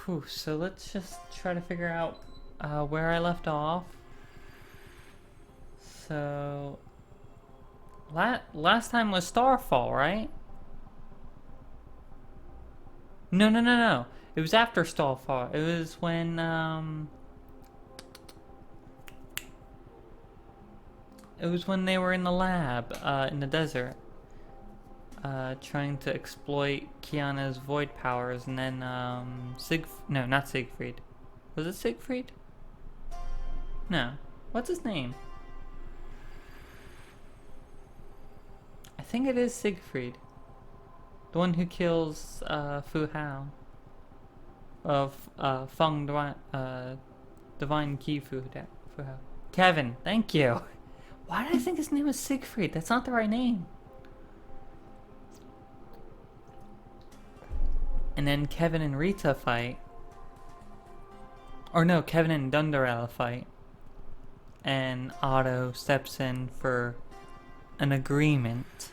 Whew, so let's just try to figure out where I left off. So last time was Starfall, right? No. It was after Starfall. It was when they were in the lab in the desert, trying to exploit Kiana's void powers, and then no, not Siegfried. Was it Siegfried? No. What's his name? I think it is Siegfried. The one who kills Fu Hao. Of Feng Divine Key Fu Hao. Kevin, thank you. Why did I think his name was Siegfried? That's not the right name. And then Kevin and Rita fight. Or no, Kevin and Dunderella fight. And Otto steps in for an agreement.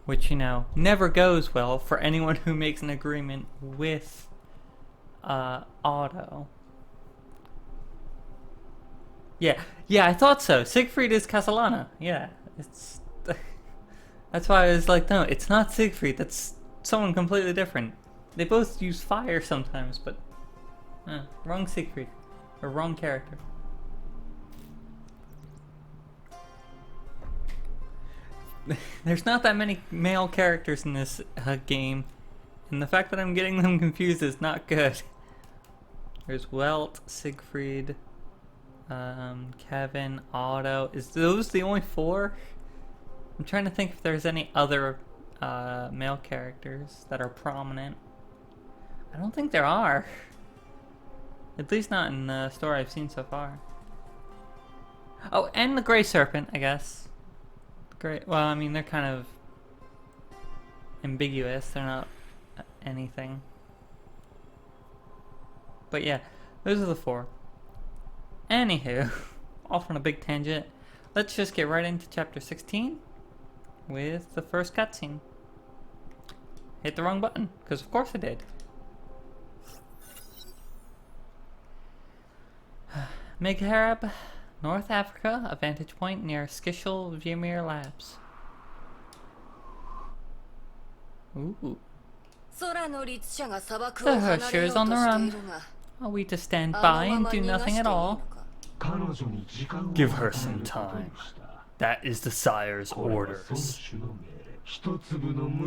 Which, you know, never goes well for anyone who makes an agreement with Otto. Yeah, I thought so. Siegfried is Castellana. Yeah, it's... That's why I was like, no, it's not Siegfried. That's someone completely different. They both use fire sometimes, but... wrong Siegfried. Or wrong character. There's not that many male characters in this game, and the fact that I'm getting them confused is not good. There's Welt, Siegfried, Kevin, Otto. Is those the only 4? I'm trying to think if there's any other male characters that are prominent. I don't think there are. At least not in the story I've seen so far. Oh, and the Grey Serpent, I guess. Great. Well, I mean, they're kind of ambiguous. They're not anything. But yeah, those are the 4. Anywho, off on a big tangent. Let's just get right into chapter 16 with the first cutscene. Hit the wrong button, because of course I did. Megharab, North Africa, a vantage point near Skishel Vimir Labs. Ooh. The Herrscher is on the run. Are we to stand by and do nothing at all? Give her some time. That is the sire's orders.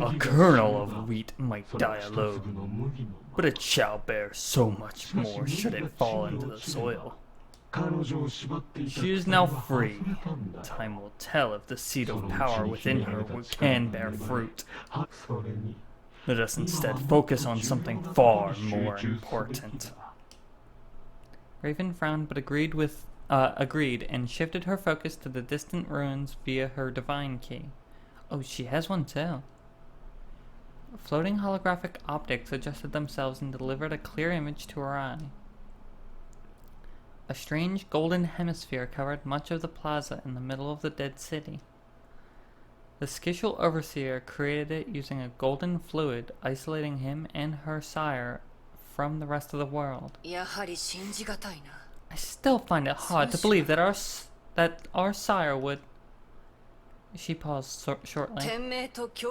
A kernel of wheat might die alone, but it shall bear so much more should it fall into the soil. She is now free. Time will tell if the seed of power within her can bear fruit. Let us instead focus on something far more important. Raven frowned but agreed and shifted her focus to the distant ruins via her divine key. Oh, she has one too. Floating holographic optics adjusted themselves and delivered a clear image to her eye. A strange golden hemisphere covered much of the plaza in the middle of the dead city. The Skishel overseer created it using a golden fluid, isolating him and her sire from the rest of the world. I still find it hard to believe that our sire would... She paused shortly.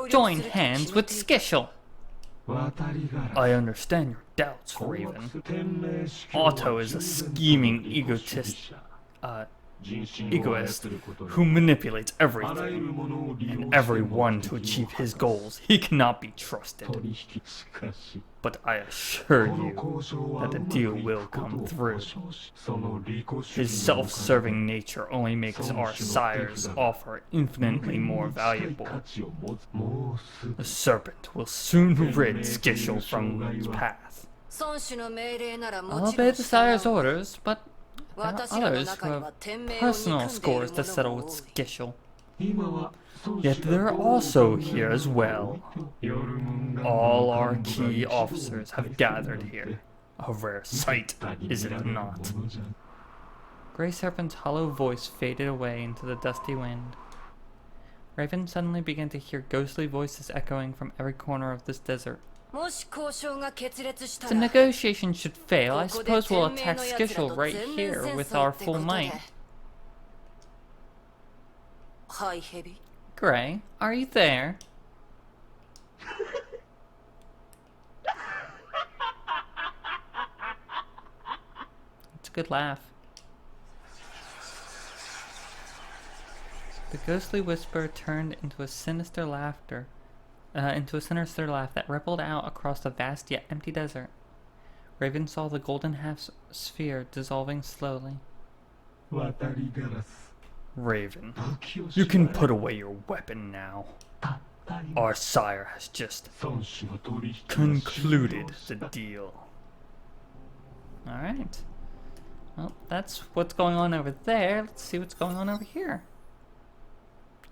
Join hands with Skishel! I understand your doubts, Raven. Otto is a scheming egoist who manipulates everything and everyone to achieve his goals. He cannot be trusted. But I assure you that the deal will come through. His self-serving nature only makes our sire's offer infinitely more valuable. The serpent will soon rid Skishel from his path. I'll obey the sire's orders, but there are others who have personal scores to settle with Skishel. Yet they're also here as well. All our key officers have gathered here. A rare sight, is it not? Grey Serpent's hollow voice faded away into the dusty wind. Raven suddenly began to hear ghostly voices echoing from every corner of this desert If the negotiation should fail, I suppose we'll attack Skishel right here with our full might. Gray, are you there? It's a good laugh. The ghostly whisper turned into a sinister laugh that rippled out across the vast yet empty desert. Raven saw the golden half-sphere dissolving slowly. Raven, you can put away your weapon now. Our sire has just concluded the deal. Alright. Well, that's what's going on over there. Let's see what's going on over here.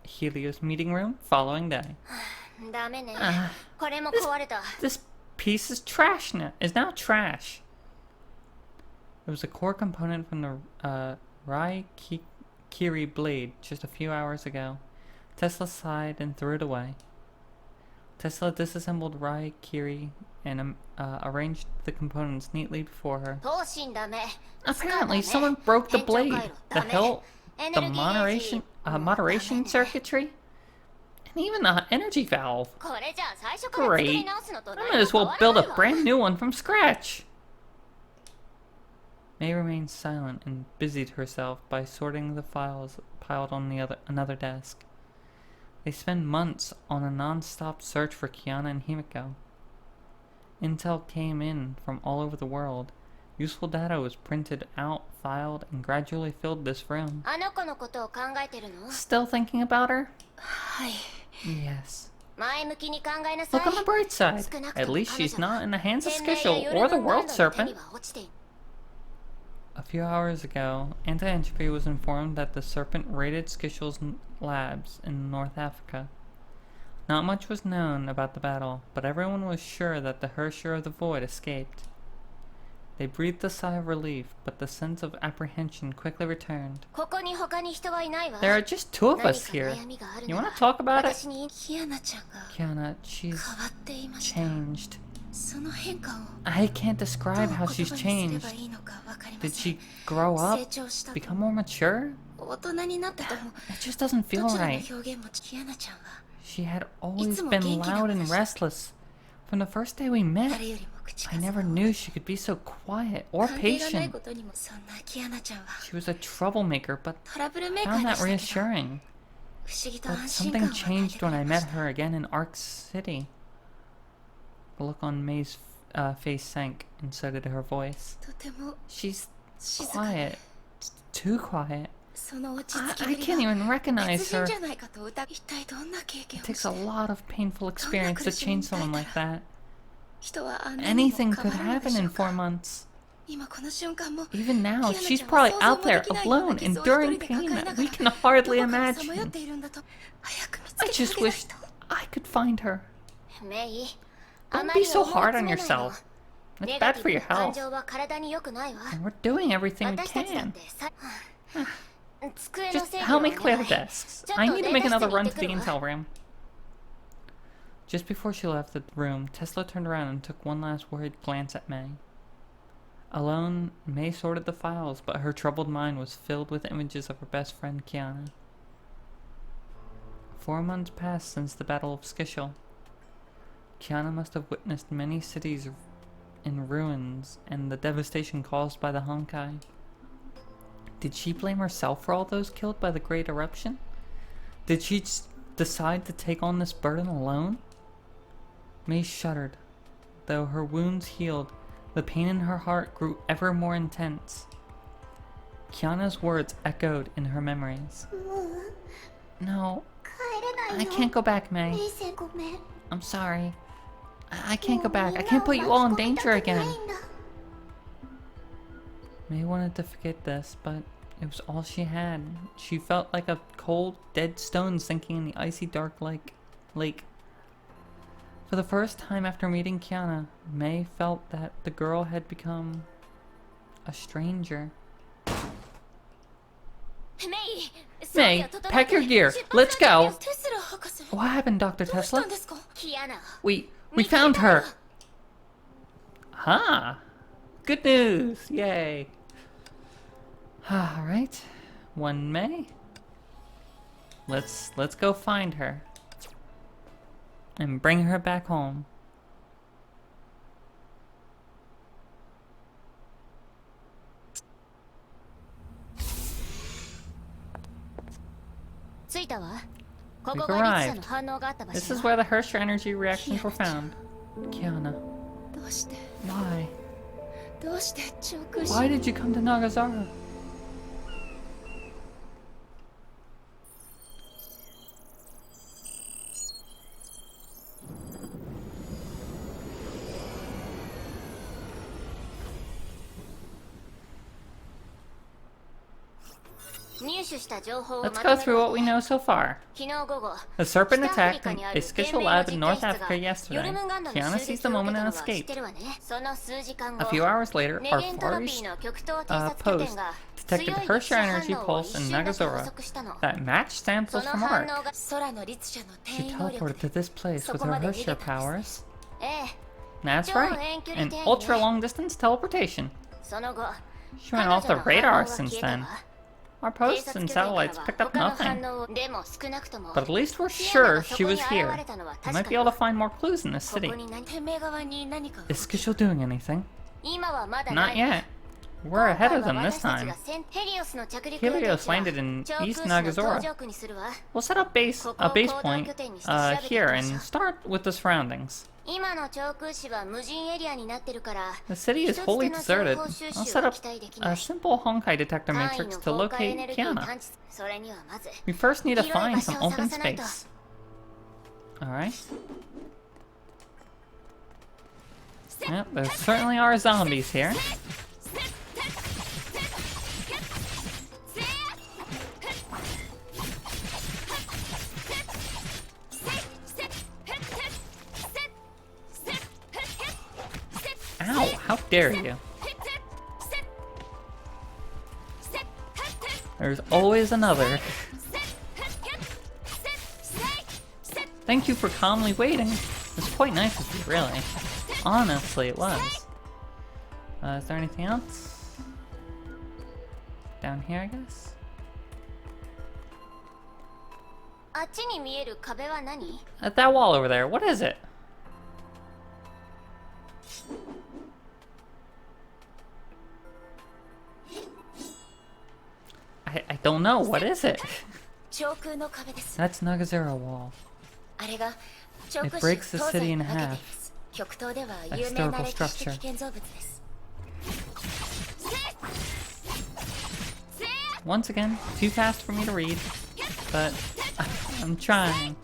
Helios meeting room, following day. This piece is trash now. Is now trash. It was a core component from the Kiri blade just a few hours ago. Tesla sighed and threw it away. Tesla disassembled Kiri and arranged the components neatly before her. Apparently, someone broke the blade, the hilt, the moderation circuitry, and even the energy valve. Great. I might as well build a brand new one from scratch. May remained silent and busied herself by sorting the files piled on another desk. They spent months on a non-stop search for Kiana and Himiko. Intel came in from all over the world. Useful data was printed out, filed, and gradually filled this room. Still thinking about her? Yes. Look on the bright side. At least she's not in the hands of Skishel or the World Serpent. A few hours ago, Anti-Entropy was informed that the Serpent raided Skishel's labs in North Africa. Not much was known about the battle, but everyone was sure that the Hersher of the Void escaped. They breathed a sigh of relief, but the sense of apprehension quickly returned. There are just two of us here. You want to talk about it? Kiana, she's changed. I can't describe how she's changed. Did she grow up? Become more mature? It just doesn't feel right. She had always been loud and restless. From the first day we met, I never knew she could be so quiet or patient. She was a troublemaker, but I found that reassuring. But something changed when I met her again in Ark City. The look on May's face sank, and so did her voice. She's quiet. Too quiet. I can't even recognize her. It takes a lot of painful experience to change someone like that. Anything could happen in 4 months. Even now, she's probably out there alone, enduring pain that we can hardly imagine. I just wish I could find her. Don't be so hard on yourself. It's bad for your health. And we're doing everything we can. Just help me clear the desks. I need to make another run to the intel room. Just before she left the room, Tesla turned around and took one last worried glance at May. Alone, May sorted the files, but her troubled mind was filled with images of her best friend Kiana. 4 months passed since the Battle of Skishel. Kiana must have witnessed many cities in ruins and the devastation caused by the Honkai. Did she blame herself for all those killed by the Great Eruption? Did she decide to take on this burden alone? May shuddered. Though her wounds healed, the pain in her heart grew ever more intense. Kiana's words echoed in her memories. No, I can't go back, May. I'm sorry. I can't go back. I can't put you all in danger again. May wanted to forget this, but it was all she had. She felt like a cold, dead stone sinking in the icy dark lake. For the first time after meeting Kiana, May felt that the girl had become a stranger. May, pack your gear. Let's go. What happened, Dr. Tesla? We found her. Aha! Good news! Yay! Alright. 1 May. Let's go find her. And bring her back home. We've arrived. This is where the Herrscher energy reactions were found. Kiana. Why? Why did you come to Nagazara? Let's go through what we know so far. The serpent attacked a sketchal lab in North Africa yesterday. Kiana seized the moment and escaped. A few hours later, our Far East post detected the Herrscher energy pulse in Nagazora that matched samples from Ark. She teleported to this place with her Herrscher powers. That's right, an ultra-long distance teleportation. She went off the radar since then. Our posts and satellites picked up nothing. But at least we're sure she was here. We might be able to find more clues in this city. Is Skishel doing anything? Not yet. We're ahead of them this time. Helios landed in East Nagazora. We'll set up a base point here and start with the surroundings. The city is wholly deserted. I'll set up a simple Honkai detector matrix to locate Kiana. We first need to find some open space. Alright. Yep, there certainly are zombies here. Ow, how dare you? There's always another. Thank you for calmly waiting. It's quite nice of you, really. Honestly, it was. Is there anything else? Down here, I guess? At that wall over there, what is it? I don't know. What is it? That's Nagazara wall. It breaks the city in half. A historical structure. Once again, too fast for me to read, but I'm trying.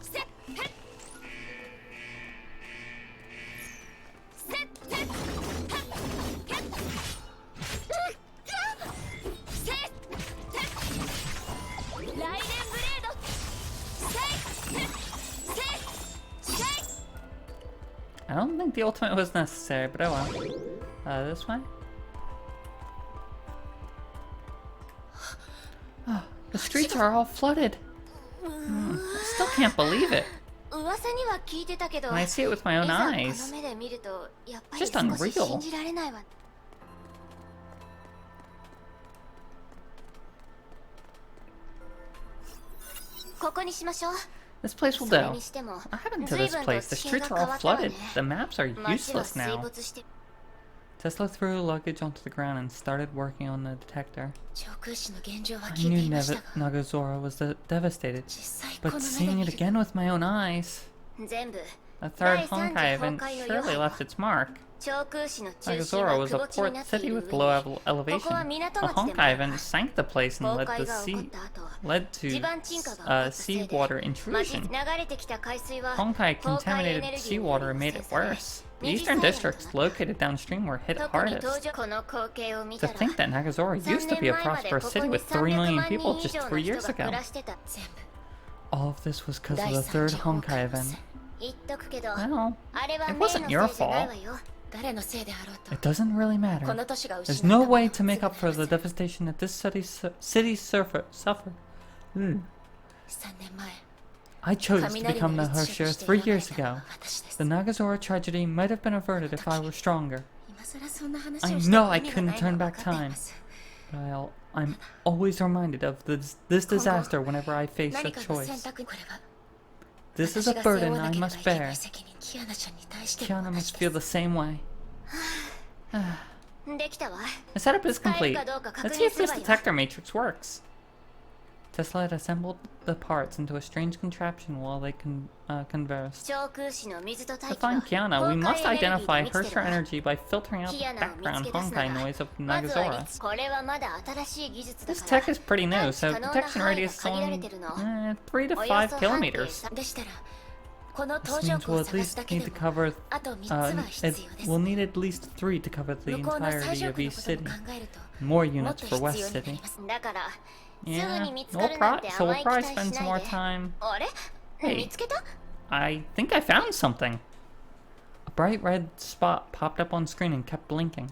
I don't think the ultimate was necessary, but oh well. This way? Oh, the streets are all flooded. I still can't believe it. When I see it with my own eyes, it's just unreal. This place will do. I haven't to this place. The streets are all flooded. The maps are useless now. Tesla threw luggage onto the ground and started working on the detector. I knew Nagazora was devastated, but seeing it again with my own eyes... A third Honkai event surely left its mark. Nagazora was a port city with low elevation. A Honkai event sank the place and led to seawater intrusion. Honkai contaminated seawater and made it worse. The eastern districts located downstream were hit hardest. To think that Nagazora used to be a prosperous city with 3 million people just 3 years ago. All of this was because of the third Honkai event. Well, it wasn't your fault. It doesn't really matter. There's no way to make up for the devastation that this city suffered. I chose to become the Herrscher 3 years ago. The Nagazora tragedy might have been averted if I were stronger. I know I couldn't turn back time, but I'm always reminded of this disaster whenever I face a choice. This is a burden I must bear. Kiana must feel the same way. The setup is complete. Let's see if this detector matrix works. Tesla had assembled the parts into a strange contraption while they conversed. To find Kiana, we must identify Herrscher energy by filtering out the background Honkai noise of Nagazora. This tech is pretty new, so detection radius is only 3 to 5 kilometers. This means we'll at least need to cover. We'll need at least 3 to cover the entirety of East City. More units for West City. Yeah, so we'll probably spend some more time. Hey, I think I found something. A bright red spot popped up on screen and kept blinking.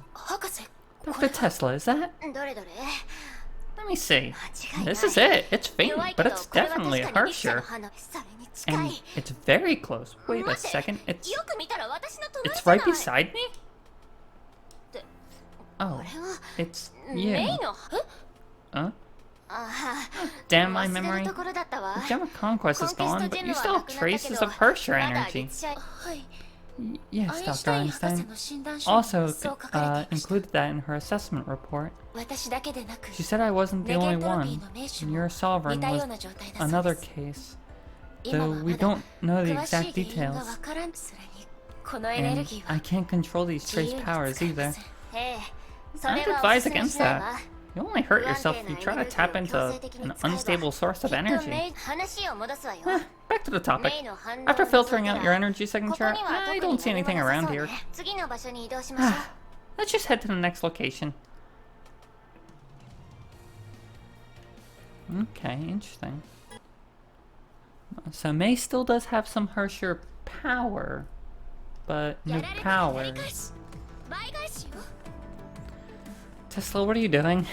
Dr. Tesla, is that? Let me see. This is it. It's faint, but it's definitely a Herrscher. And it's very close. Wait a second. It's right beside me? Oh, it's you. Huh? Damn my memory. The gem of conquest is gone, but you still have traces of Herrscher energy. Yes, Dr. Einstein. Also included that in her assessment report. She said I wasn't the only one. Your sovereign was another case. Though we don't know the exact details. And I can't control these trace powers either. I'd advise against that. You only hurt yourself if you try to tap into an unstable source of energy. Back to the topic. After filtering out your energy signature, I don't see anything around here. Let's just head to the next location. Okay, interesting. So May still does have some Herrscher power, but no powers. Tesla, what are you doing?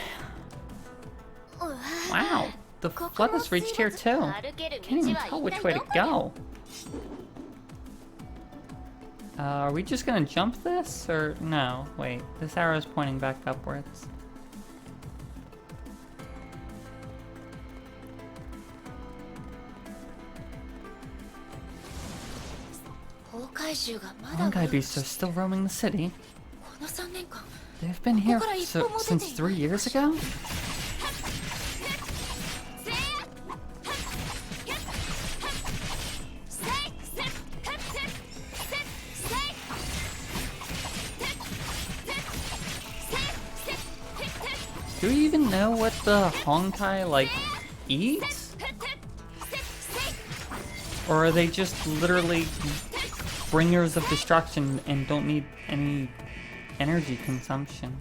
Wow, the flood has reached here too. Can't even tell which way to go. Are we just gonna jump this, or no? Wait, this arrow is pointing back upwards. Honkai beasts are still roaming the city. They've been here since 3 years ago? Do we even know what the Honkai, like, eats? Or are they just literally bringers of destruction and don't need any energy consumption?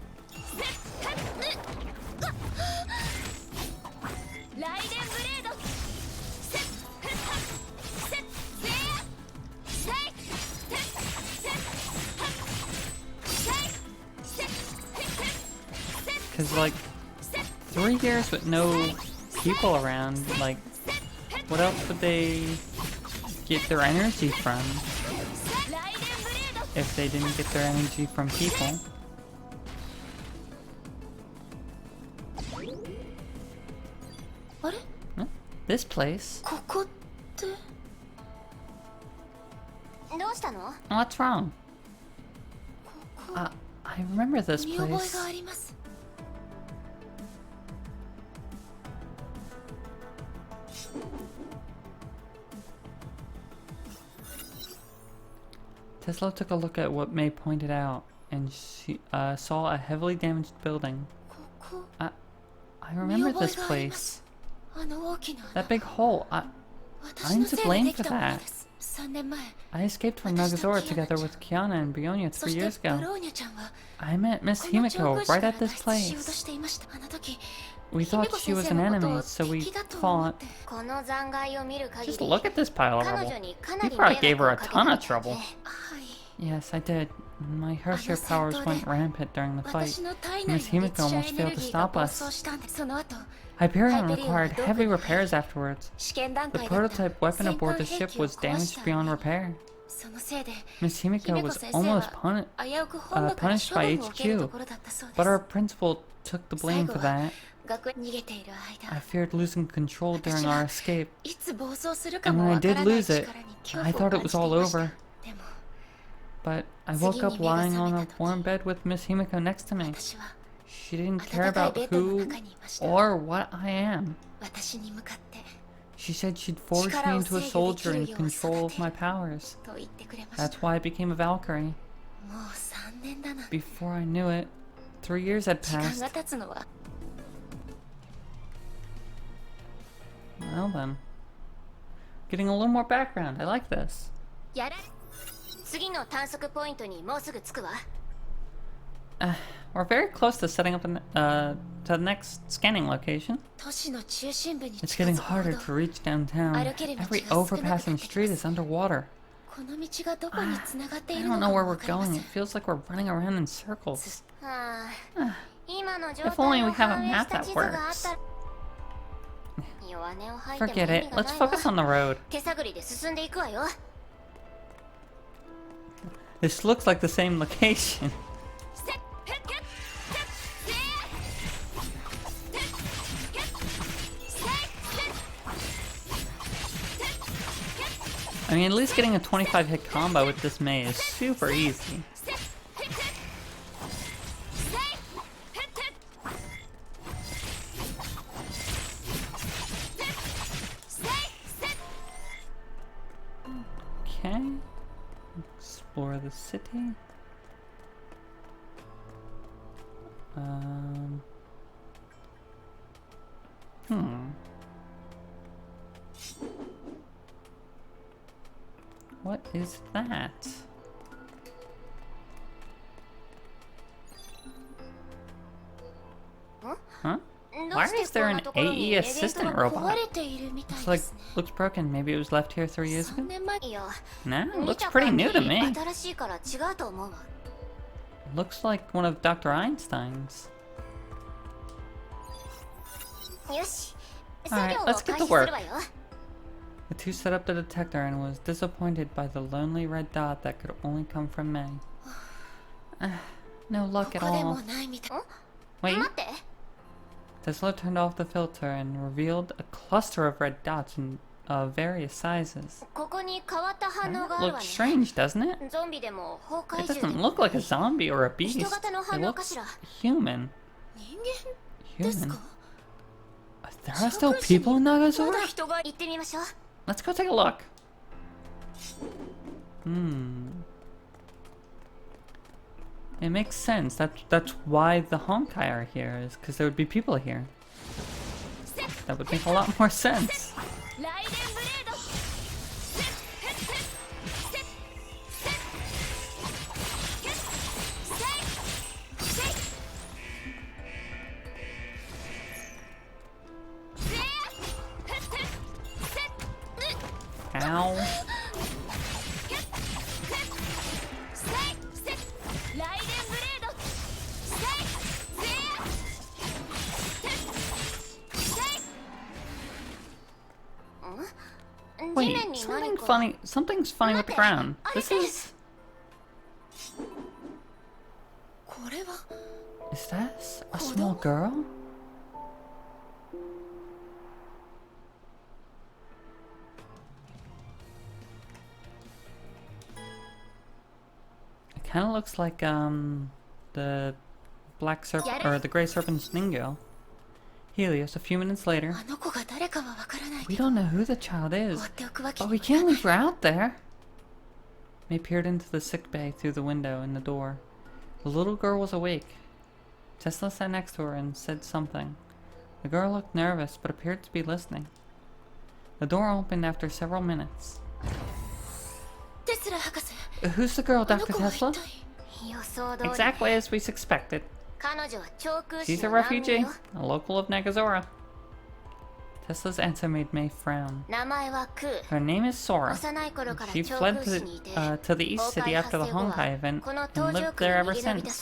Cause like 3 years with no people around, like what else would they get their energy from? If they didn't get their energy from people. Huh? This place? What's wrong? I remember this place. Tesla took a look at what May pointed out, and she saw a heavily damaged building. I remember this place. That big hole. I'm to blame for that. I escaped from Nagazora together with Kiana and Bionia 3 years ago. I met Miss Himiko right at this place. We thought she was an enemy, so we fought. Just look at this pile of rubble. You probably gave her a ton of trouble. Yes, I did. My Herrscher powers went rampant during the fight. Miss Himiko almost failed to stop us. Hyperion required heavy repairs afterwards. The prototype weapon aboard the ship was damaged beyond repair. Miss Himiko was almost punished by HQ, but our principal took the blame for that. I feared losing control during our escape, and when I did lose it, I thought it was all over. But I woke up lying on a warm bed with Miss Himiko next to me. She didn't care about who or what I am. She said she'd forge me into a soldier in control of my powers. That's why I became a Valkyrie. Before I knew it, 3 years had passed. Well then. Getting a little more background. I like this. We're very close to setting up to the next scanning location. It's getting harder to reach downtown. Every overpassing street is underwater. I don't know where we're going. It feels like we're running around in circles. If only we have a map that works. Forget it. Let's focus on the road. This looks like the same location. I mean, at least getting a 25 hit combo with this Mei is super easy. Okay. Explore the city. What is that? Huh? Why is there an AE assistant robot? Looks broken. Maybe it was left here 3 years ago? Nah, it looks pretty new to me. Looks like one of Dr. Einstein's. Alright, let's get to work. The two set up the detector and was disappointed by the lonely red dot that could only come from Mei. No luck at all. Wait. Tesla turned off the filter and revealed a cluster of red dots in various sizes. That looks strange, doesn't it? It doesn't look like a zombie or a beast. It looks human. Human? There are still people in Nagazora? Let's go take a look. It makes sense. That's why the Honkai are here, is because there would be people here. That would make a lot more sense. Ow. Wait, something's funny with the ground. This is... Is that a small girl? It kind of looks like the black serpent or the gray serpent's Ningo. Helios, a few minutes later. We don't know who the child is, but we can't leave her out there. May peered into the sick bay through the window in the door. The little girl was awake. Tesla sat next to her and said something. The girl looked nervous, but appeared to be listening. The door opened after several minutes. Who's the girl, Dr. Tesla? Exactly as we suspected. She's a refugee, a local of Nagazora. Tesla's answer made Mei frown. Her name is Sora. She fled to the East City after the Honkai event and lived there ever since.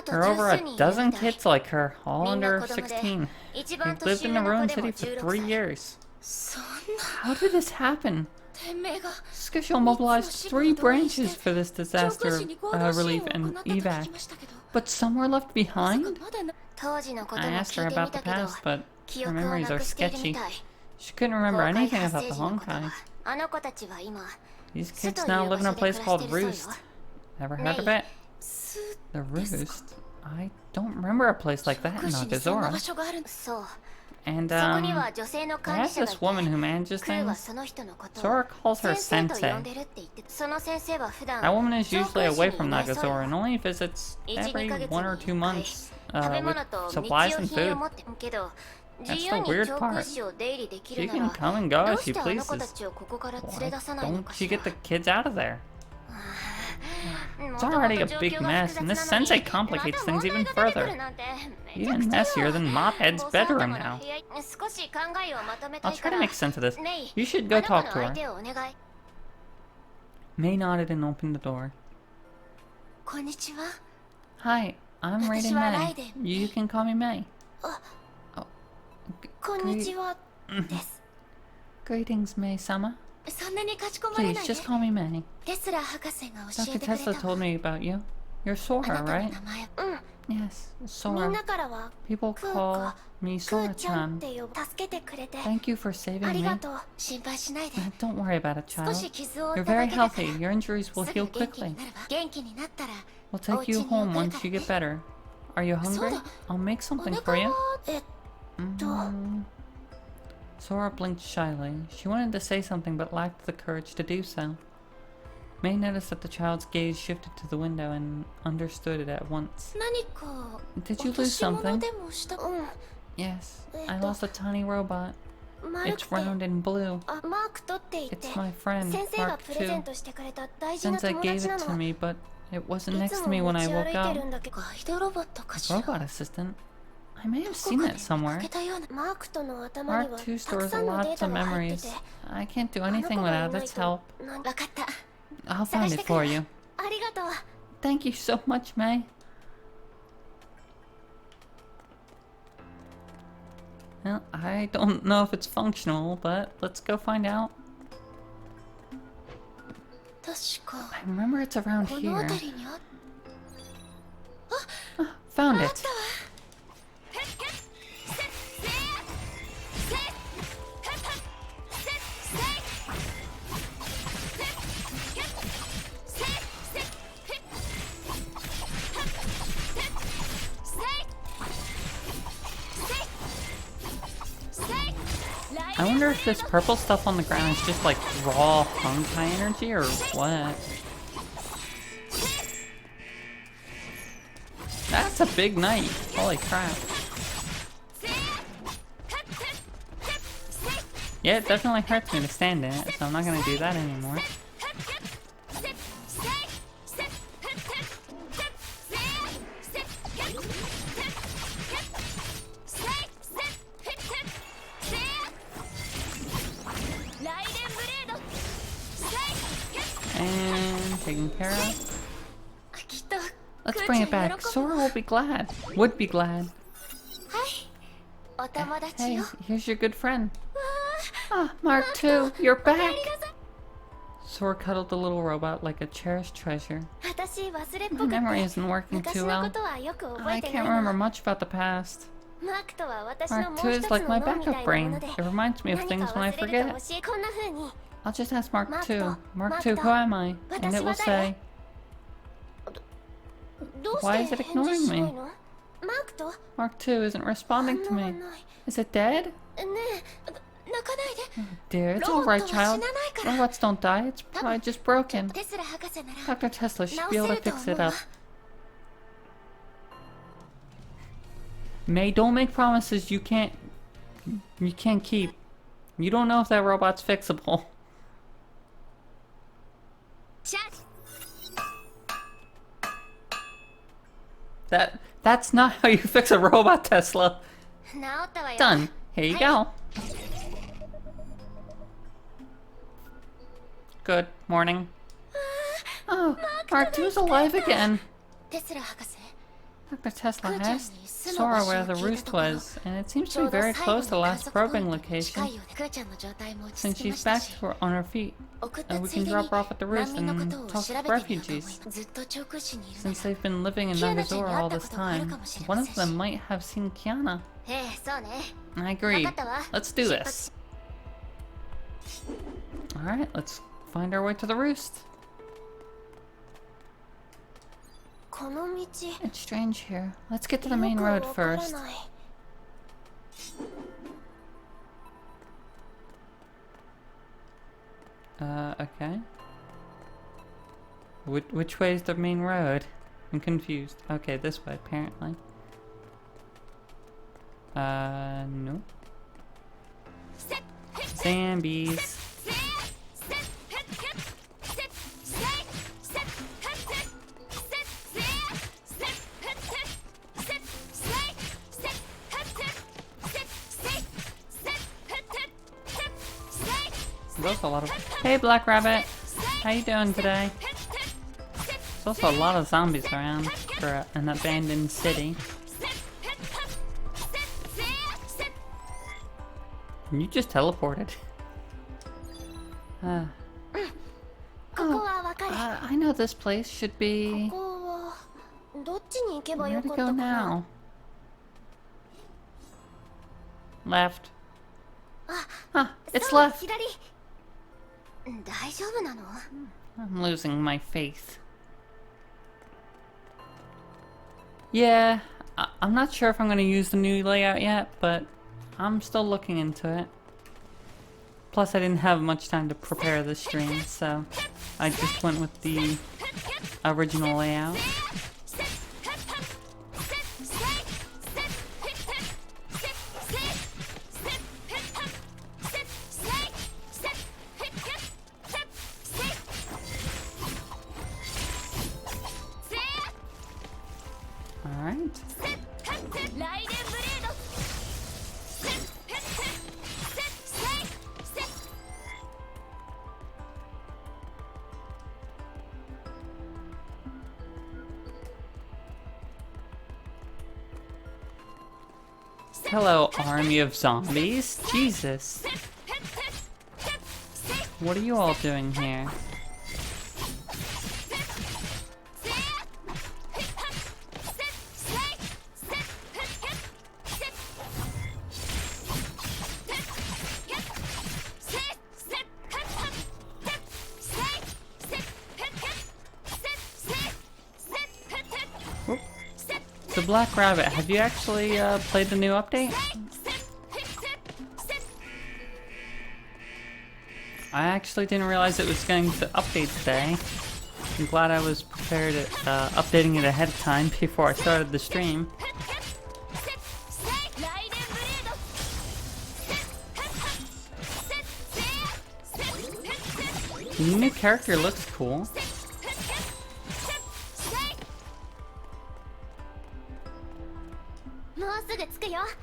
There are over a dozen kids like her, all under 16. We've lived in the ruined city for 3 years. How did this happen? Schedule mobilized 3 branches for this disaster relief and evac. But some were left behind? I asked her about the past, but her memories are sketchy. She couldn't remember anything about the Honkai. These kids now live in a place called Roost. Never heard of it? The Roost? I don't remember a place like that in Nagazora. And, there's this woman who manages things. Sora calls her Sensei. That woman is usually away from Nagazora and only visits every 1 or 2 months with supplies and food. That's the weird part. She can come and go as she pleases. Why don't she get the kids out of there? It's already a big mess, and this sensei complicates things even further. Even messier than Mophead's bedroom now. I'll try to make sense of this. You should go talk to her. May nodded and opened the door. Hi, I'm Raiden May. You can call me May. Oh. Greetings, May-sama. Please, just call me May. Dr. Tesla told me about you. You're Sora, right? Yes, Sora. People call me Sora-chan. Thank you for saving me. Don't worry about it, child. You're very healthy. Your injuries will heal quickly. We'll take you home once you get better. Are you hungry? I'll make something for you. Sora blinked shyly. She wanted to say something but lacked the courage to do so. May noticed that the child's gaze shifted to the window and understood it at once. Did you lose something? Yes, I lost a tiny robot. It's round and blue. It's my friend, Mark II. Sensei gave it to me, but it wasn't next to me when I woke up. A robot assistant? I may have seen it somewhere. Mark II stores lots of memories. I can't do anything without its help. I'll find it for you. Thank you so much, May. Well, I don't know if it's functional, but let's go find out. I remember it's around here. Oh, found it. I wonder if this purple stuff on the ground is just like raw Honkai energy or what? That's a big knight. Holy crap. Yeah, it definitely hurts me to stand in it, so I'm not gonna do that anymore. And taken care of. Let's bring it back. Sora will be glad. Would be glad. Hey, here's your good friend. Ah, Mark II, you're back. Sora cuddled the little robot like a cherished treasure. My memory isn't working too well. I can't remember much about the past. Mark II is like my backup brain. It reminds me of things when I forget. I'll just ask Mark II. Mark II, who am I? And it will say... Why is it ignoring me? Mark II isn't responding to me. Is it dead? Oh dear, it's alright, child. Robots don't die, it's probably just broken. Dr. Tesla should be able to fix it up. May, don't make promises you can't keep. You don't know if that robot's fixable. That's not how you fix a robot, Tesla. Done. Here you go. Good morning. Oh, Mark II's alive again. Dr. Tesla asked Sora where the roost was, and it seems to be very close to the last probing location. Since she's back on her feet, we can drop her off at the roost and talk to refugees. Since they've been living in Nagazora all this time, one of them might have seen Kiana. I agree. Let's do this. Alright, let's find our way to the roost. It's strange here. Let's get to the main road first. Okay. Which way is the main road? I'm confused. Okay, this way, apparently. No. Zambies. There's a lot of. Hey, Black Rabbit. How you doing today? There's also a lot of zombies around for an abandoned city. And you just teleported. I know this place should be. Where to go now? Left. Huh, it's left. I'm losing my faith. Yeah, I'm not sure if I'm going to use the new layout yet, but I'm still looking into it. Plus, I didn't have much time to prepare the stream, so I just went with the original layout. Hello, army of zombies. Jesus. What are you all doing here? So Black Rabbit, have you actually played the new update? I actually didn't realize it was going to update today. I'm glad I was prepared at updating it ahead of time before I started the stream. The new character looks cool.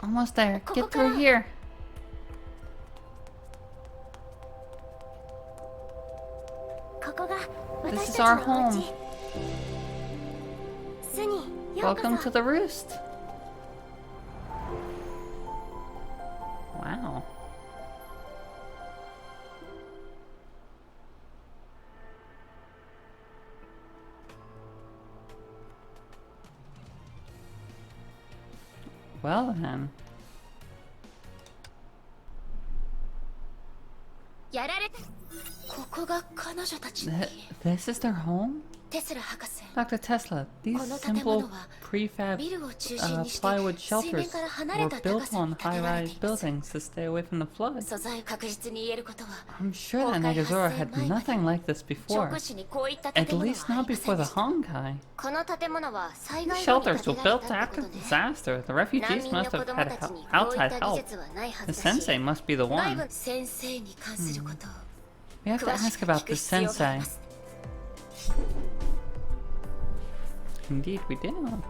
Almost there. Get through here. This is our home. Welcome to the roost. Wow. Well then. This is their home? Dr. Tesla, these simple prefab plywood shelters were built on high-rise buildings to stay away from the floods. I'm sure that Nagazora had nothing like this before. At least not before the Honkai. These shelters were built after the disaster. The refugees must have had outside help. The sensei must be the one. We have to ask about the sensei. Indeed we do.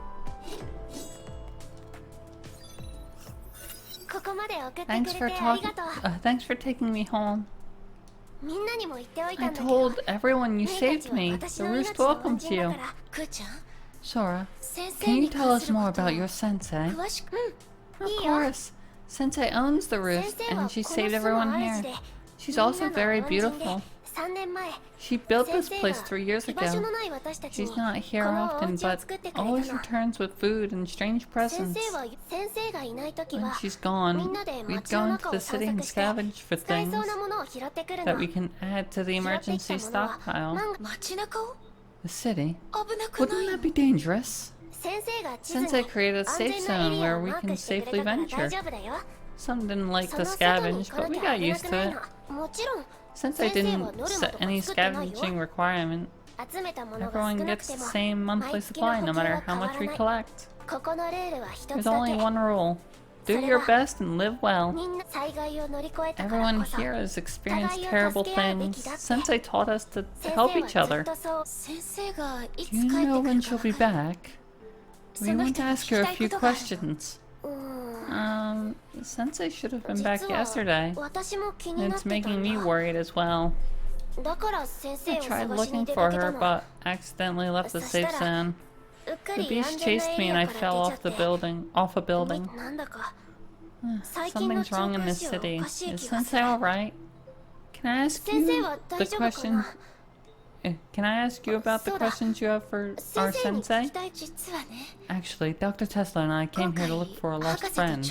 Thanks for taking me home. I told everyone you saved me. The roost welcomes you. Sora, can you tell us more about your sensei? Of course. Sensei owns the roost, and she saved everyone here. She's also very beautiful. She built this place 3 years ago. She's not here often, but always returns with food and strange presents. When she's gone, we'd go into the city and scavenge for things that we can add to the emergency stockpile. The city? Wouldn't that be dangerous? Sensei created a safe zone where we can safely venture. Some didn't like to scavenge, but we got used to it. Sensei didn't set any scavenging requirement. Everyone gets the same monthly supply no matter how much we collect. There's only one rule. Do your best and live well. Everyone here has experienced terrible things. Sensei taught us to help each other. Do you know when she'll be back? We want to ask her a few questions. Sensei should have been back yesterday. And it's making me worried as well. I tried looking for her, but accidentally left the safe zone. The beast chased me and I fell off a building. Something's wrong in this city. Is Sensei alright? Can I ask you the question? Can I ask you about the questions you have for our sensei? Actually, Dr. Tesla and I came here to look for a lost friend.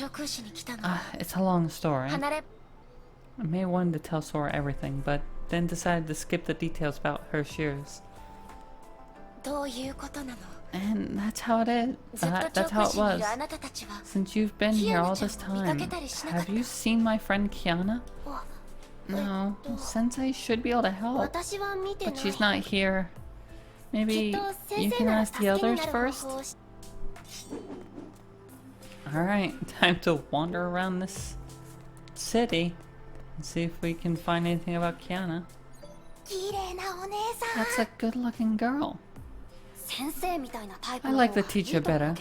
It's a long story. I may have wanted to tell Sora everything, but then decided to skip the details about her shears. And that's how it is. That's how it was. Since you've been here all this time, have you seen my friend Kiana? No, Sensei should be able to help, but she's not here. Maybe you can ask the others first? Alright, time to wander around this city and see if we can find anything about Kiana. That's a good-looking girl. I like the teacher better.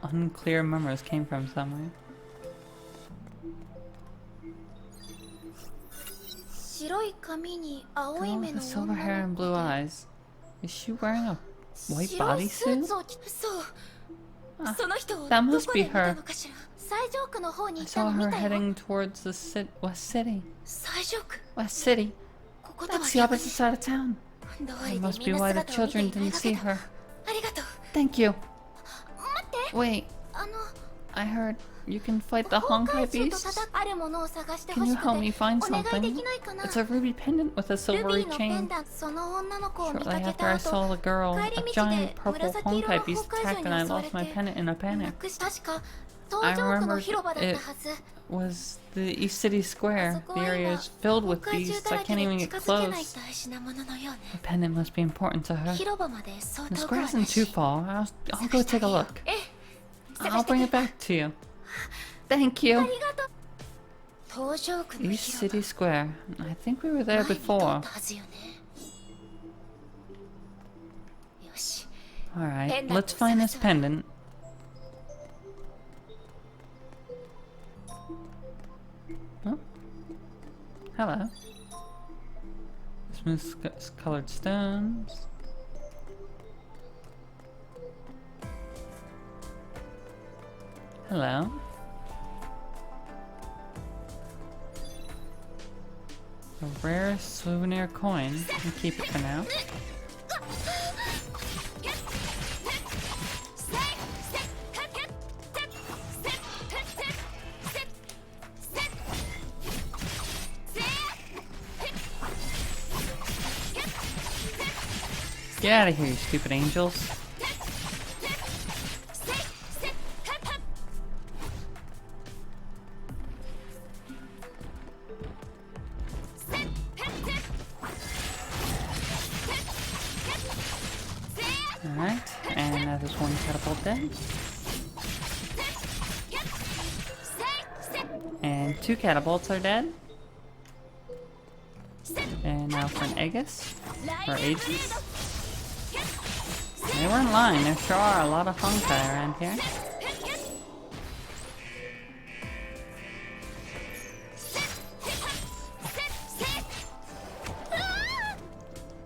Unclear memories came from somewhere. Girl with the silver hair and blue eyes. Is she wearing a white bodysuit? That must be her. I saw her heading towards the West City. West City? That's the opposite side of town. That must be why the children didn't see her. Thank you. Wait, I heard you can fight the Honkai beasts? Can you help me find something? It's a ruby pendant with a silvery chain. Shortly after I saw the girl, a giant purple Honkai beast attacked and I lost my pendant in a panic. I remember it was the East City Square. The area is filled with beasts. I can't even get close. The pendant must be important to her. The square isn't too far. I'll go take a look. I'll bring it back to you. Thank you. East City Square. I think we were there before. Alright, let's find this pendant. Oh. Hello. Smooth colored stones. Hello. A rare souvenir coin. I'll keep it for now. Get out of here, you stupid angels. Alright, and that is one catapult dead. And 2 catapults are dead. And now for an Aegis, or Aegis. They weren't lying, there sure are a lot of Honkai around here.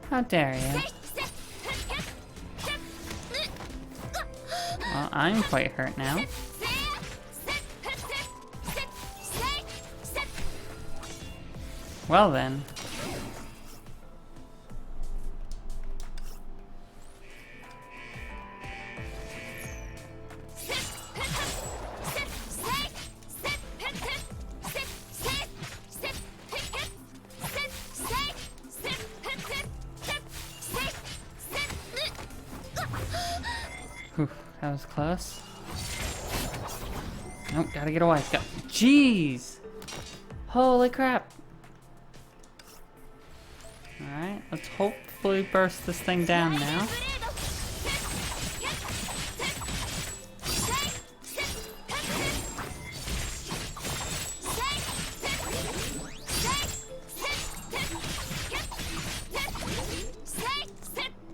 How dare you? Well, I'm quite hurt now. Well then. Whew, that was close. Nope, gotta get away. Jeez! Holy crap! Alright, let's hopefully burst this thing down now.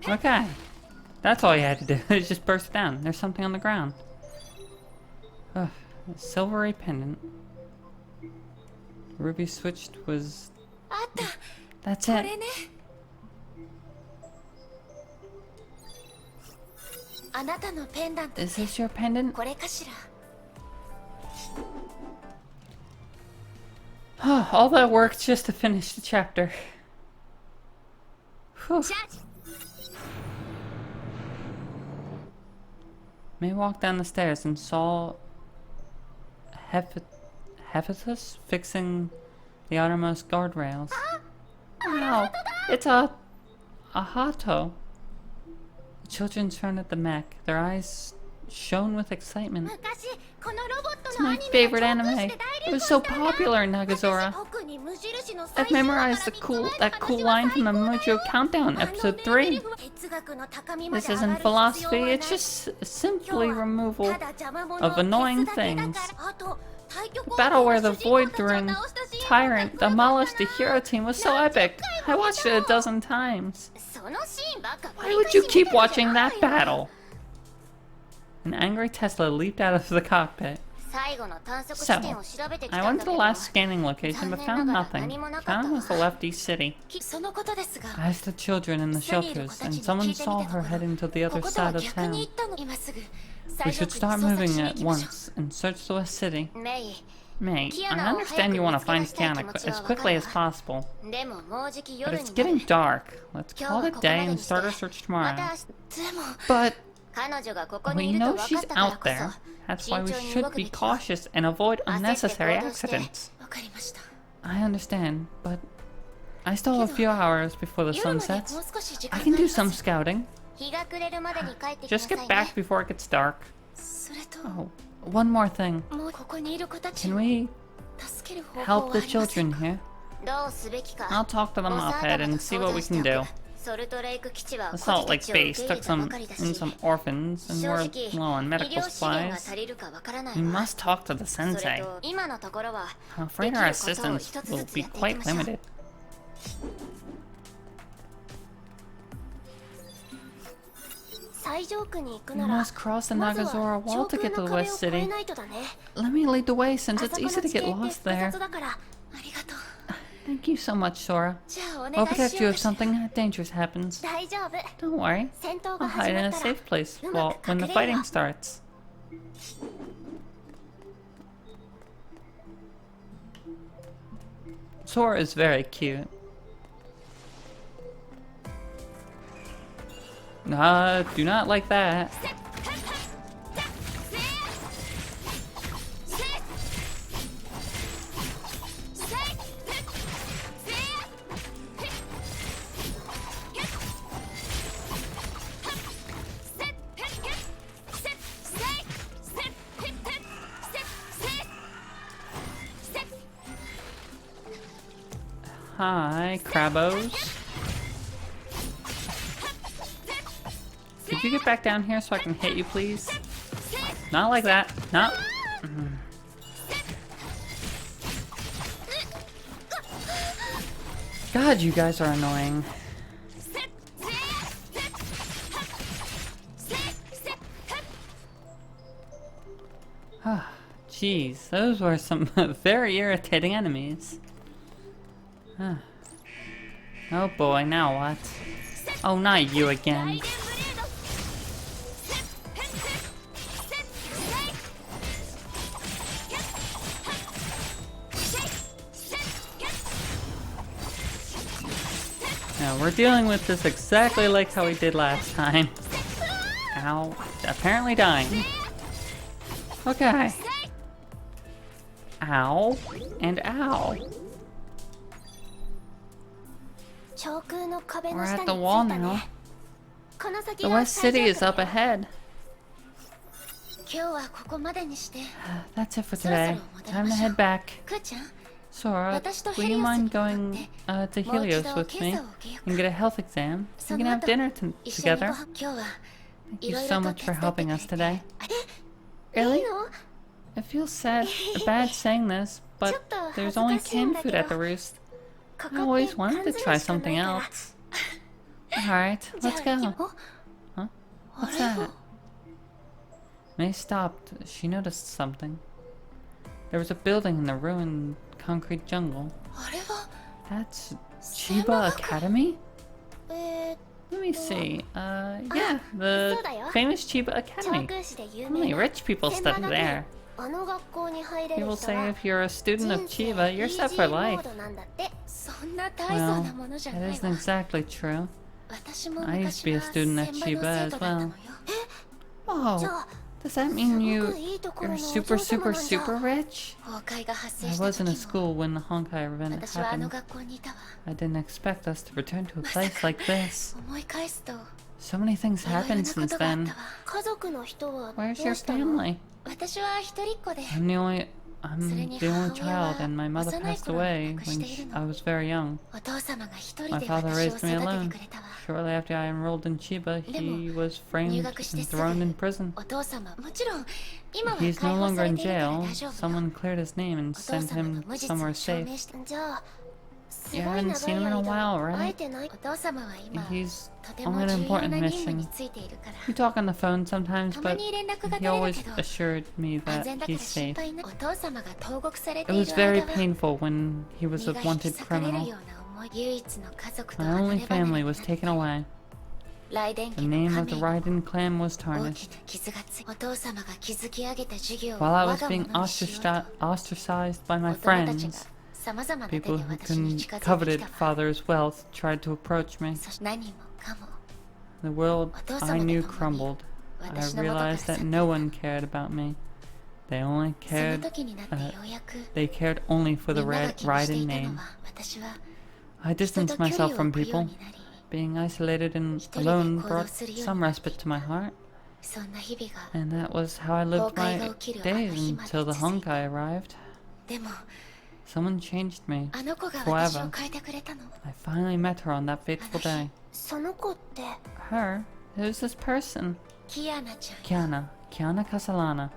Okay. That's all you had to do, is just burst it down. There's something on the ground. Ugh, a silvery pendant. Ruby switched was... That's it. Is this your pendant? All that work just to finish the chapter. Whew. May walked down the stairs and saw Hephaestus fixing the outermost guardrails. Wow, it's a Hato. The children turned at the mech. Their eyes shone with excitement. It's my favorite anime. It was so popular in Nagazora. I've memorized that cool line from the Mojo Countdown, episode 3. This isn't philosophy, it's just simply removal of annoying things. The battle where the Void Tyrant demolished the hero team was so epic. I watched it a dozen times. Why would you keep watching that battle? An angry Tesla leaped out of the cockpit. So, I went to the last scanning location but found nothing. Town was the left east city. I asked the children in the shelters, and someone saw her heading to the other side of town. We should start moving at once and search the west city. May, I understand you want to find Kiana as quickly as possible, but it's getting dark. Let's call it a day and start our search tomorrow. But we know she's out there. That's why we should be cautious and avoid unnecessary accidents. I understand, but I still have a few hours before the sun sets. I can do some scouting. Just get back before it gets dark. Oh, one more thing. Can we help the children here? I'll talk to them offhand and see what we can do. The Salt Lake base took in some orphans, and we're low on medical supplies. We must talk to the sensei. I'm afraid our assistance will be quite limited. We must cross the Nagazora Wall to get to the West City. Let me lead the way since it's easy to get lost there. Thank you so much, Sora. I'll protect you if something dangerous happens. Don't worry. I'll hide in a safe place when the fighting starts. Sora is very cute. Do not like that. Hi, Crabos. Could you get back down here so I can hit you, please? Not like that. No. God, you guys are annoying. Jeez, those were some very irritating enemies. Oh boy, now what? Oh, not you again. Yeah, we're dealing with this exactly like how we did last time. Ow. Apparently dying. Okay. Ow. And ow. We're at the wall now. The West City is up ahead. That's it for today. Time to head back. Sora, will you mind going to Helios with me and get a health exam? We can have dinner together. Thank you so much for helping us today. Really? It feels bad saying this, but there's only canned food at the Roost. I always wanted to try something else. Alright, let's go. Huh? What's that? May stopped. She noticed something. There was a building in the ruined concrete jungle. That's Chiba Academy? Let me see. Yeah, the famous Chiba Academy. Only rich people study there. People say if you're a student of Chiba, you're set for life. Well, that isn't exactly true. I used to be a student at Chiba as well. Whoa, does that mean you're super rich? I was in a school when the Honkai event happened. I didn't expect us to return to a place like this. So many things happened since then. Where's your family? I'm the only child, and my mother passed away when I was very young. My father raised me alone. Shortly after I enrolled in Chiba, he was framed and thrown in prison. He's no longer in jail. Someone cleared his name and sent him somewhere safe. You haven't seen him in a while, right? He's on an important mission. We talk on the phone sometimes, but he always assured me that he's safe. It was very painful when he was a wanted criminal. My only family was taken away. The name of the Raiden clan was tarnished. While I was being ostracized by my friends, people who coveted father's wealth tried to approach me. The world I knew crumbled. I realized that no one cared about me. They only cared. They cared only for the Raiden name. I distanced myself from people. Being isolated and alone brought some respite to my heart. And that was how I lived my days until the Honkai arrived. Someone changed me forever. I finally met her on that fateful day. Her? Who's this person? Kiana Casalana.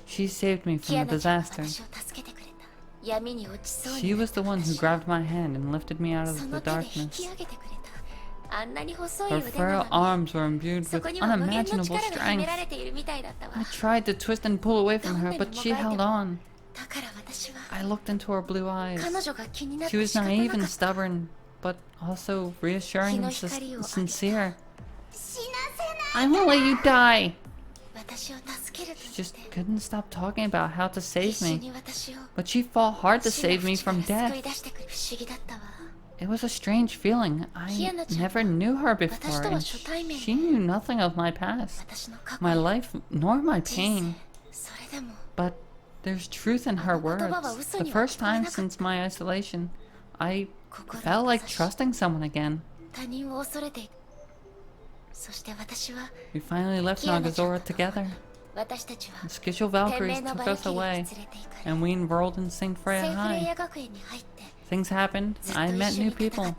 She saved me from the disaster. She was the one who grabbed my hand and lifted me out of the darkness. Her frail arms were imbued with unimaginable strength. I tried to twist and pull away from her, but she held on. I looked into her blue eyes. She was naive and stubborn, but also reassuring and sincere. I won't let you die! She just couldn't stop talking about how to save me, but she fought hard to save me from death. It was a strange feeling. I never knew her before, and she knew nothing of my past, my life, nor my pain. But there's truth in her words. The first time since my isolation, I felt like trusting someone again. We finally left Nagazora together. The Skishel Valkyries took us away, and we enrolled in St. Freya High. Things happened. I met new people.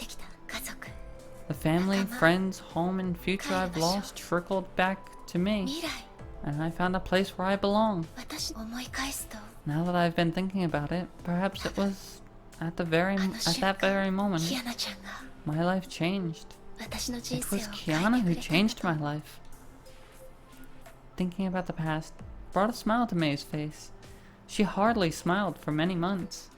The family, friends, home, and future I've lost trickled back to me, and I found a place where I belong. Now that I've been thinking about it, perhaps it was at that very moment, my life changed. It was Kiana who changed my life. Thinking about the past brought a smile to May's face. She hardly smiled for many months.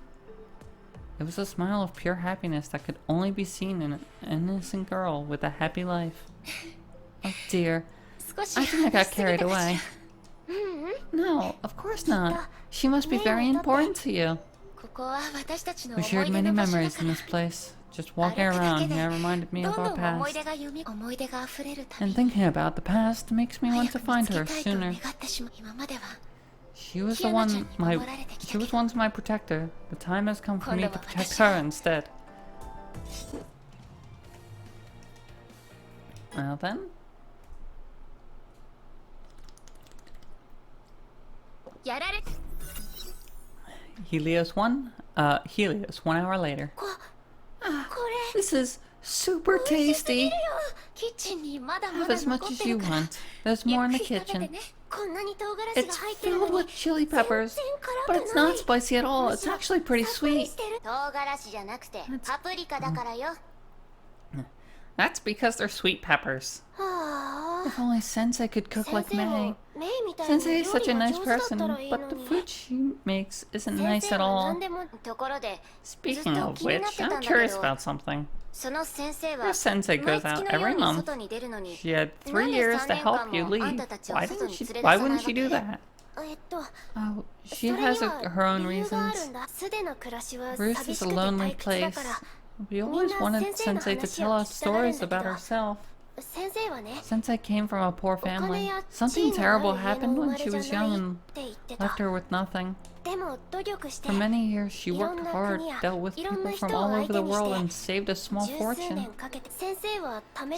It was a smile of pure happiness that could only be seen in an innocent girl with a happy life. Oh dear, I think I got carried away. No, of course not. She must be very important to you. We shared many memories in this place. Just walking around here reminded me of our past. And thinking about the past makes me want to find her sooner. She was once my protector. The time has come for me to protect her instead. Well then. Helios 1 hour later. This is super tasty. Have as much as you want. There's more in the kitchen. It's filled with chili peppers, but it's not spicy at all. It's actually pretty sweet. That's because they're sweet peppers. If only Sensei could cook like Mei. Sensei is such a nice person, but the food she makes isn't nice at all. Speaking of which, I'm curious about something. Your Sensei goes out every month. She had 3 years to help you leave. Why wouldn't she do that? Oh, she has her own reasons. Ruth is a lonely place. We always wanted Sensei to tell us stories about herself. Sensei came from a poor family. Something terrible happened when she was young and left her with nothing. For many years she worked hard, dealt with people from all over the world, and saved a small fortune.